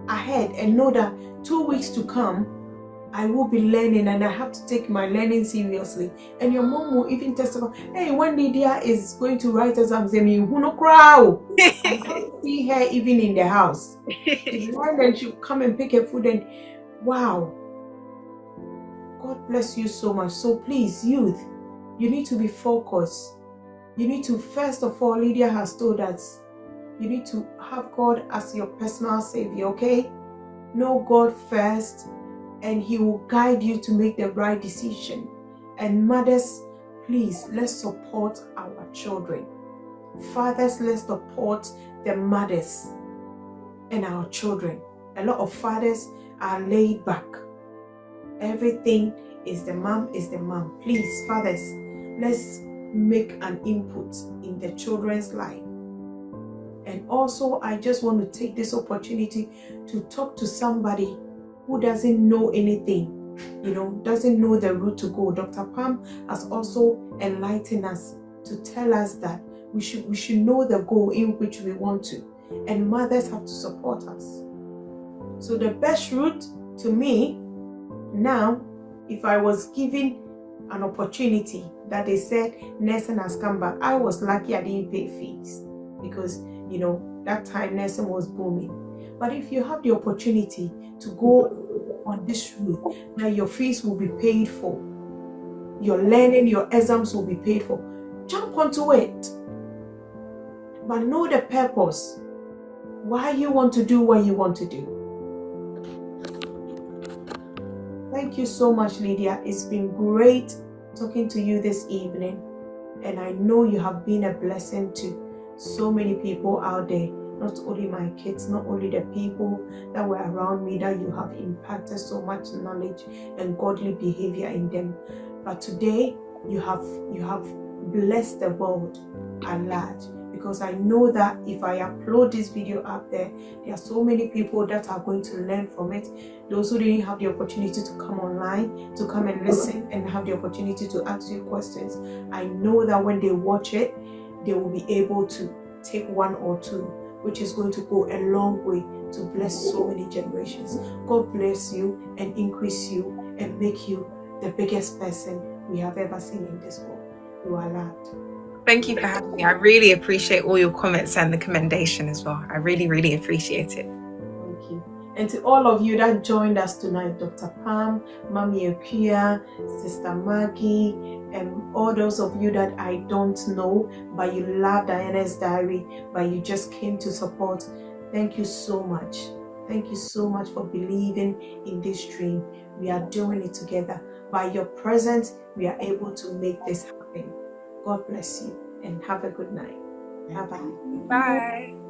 ahead and know that 2 weeks to come, I will be learning and I have to take my learning seriously. And your mom will even testify, hey, when Lydia is going to write exams, I can't see her even in the house. She learned and she'll come and pick her food, and wow. God bless you so much. So please, youth, you need to be focused. You need to, first of all, Lydia has told us, you need to have God as your personal savior, okay? Know God first, and he will guide you to make the right decision. And mothers, please, let's support our children. Fathers, let's support the mothers and our children. A lot of fathers are laid back. Everything is the mom, is the mom. Please, fathers, let's make an input in the children's life. And also, I just want to take this opportunity to talk to somebody who doesn't know anything, doesn't know the route to go. Dr. Pam has also enlightened us to tell us that we should know the goal in which we want to, and mothers have to support us. So the best route to me now, if I was given an opportunity that they said nursing has come back, I was lucky I didn't pay fees because that time nursing was booming. But if you have the opportunity to go on this route, now your fees will be paid for, your learning, your exams will be paid for, jump onto it. But know the purpose, why you want to do what you want to do. Thank you so much, Lydia. It's been great talking to you this evening, and I know you have been a blessing to so many people out there. Not only my kids, not only the people that were around me, that you have impacted so much knowledge and godly behavior in them. But today, you have blessed the world at large, because I know that if I upload this video up there are so many people that are going to learn from it. Those who didn't have the opportunity to come online, to come and listen and have the opportunity to ask you questions, I know that when they watch it, they will be able to take one or two, which is going to go a long way to bless so many generations. God bless you and increase you and make you the biggest person we have ever seen in this world. You are loved. Thank you for having me. I really appreciate all your comments and the commendation as well. I really, really appreciate it. Thank you. And to all of you that joined us tonight, Dr. Pam, Mami Akuya, Sister Maggie, and all those of you that I don't know, but you love Diana's Diary, but you just came to support. Thank you so much. Thank you so much for believing in this dream. We are doing it together. By your presence, we are able to make this happen. God bless you and have a good night. Bye-bye. Bye.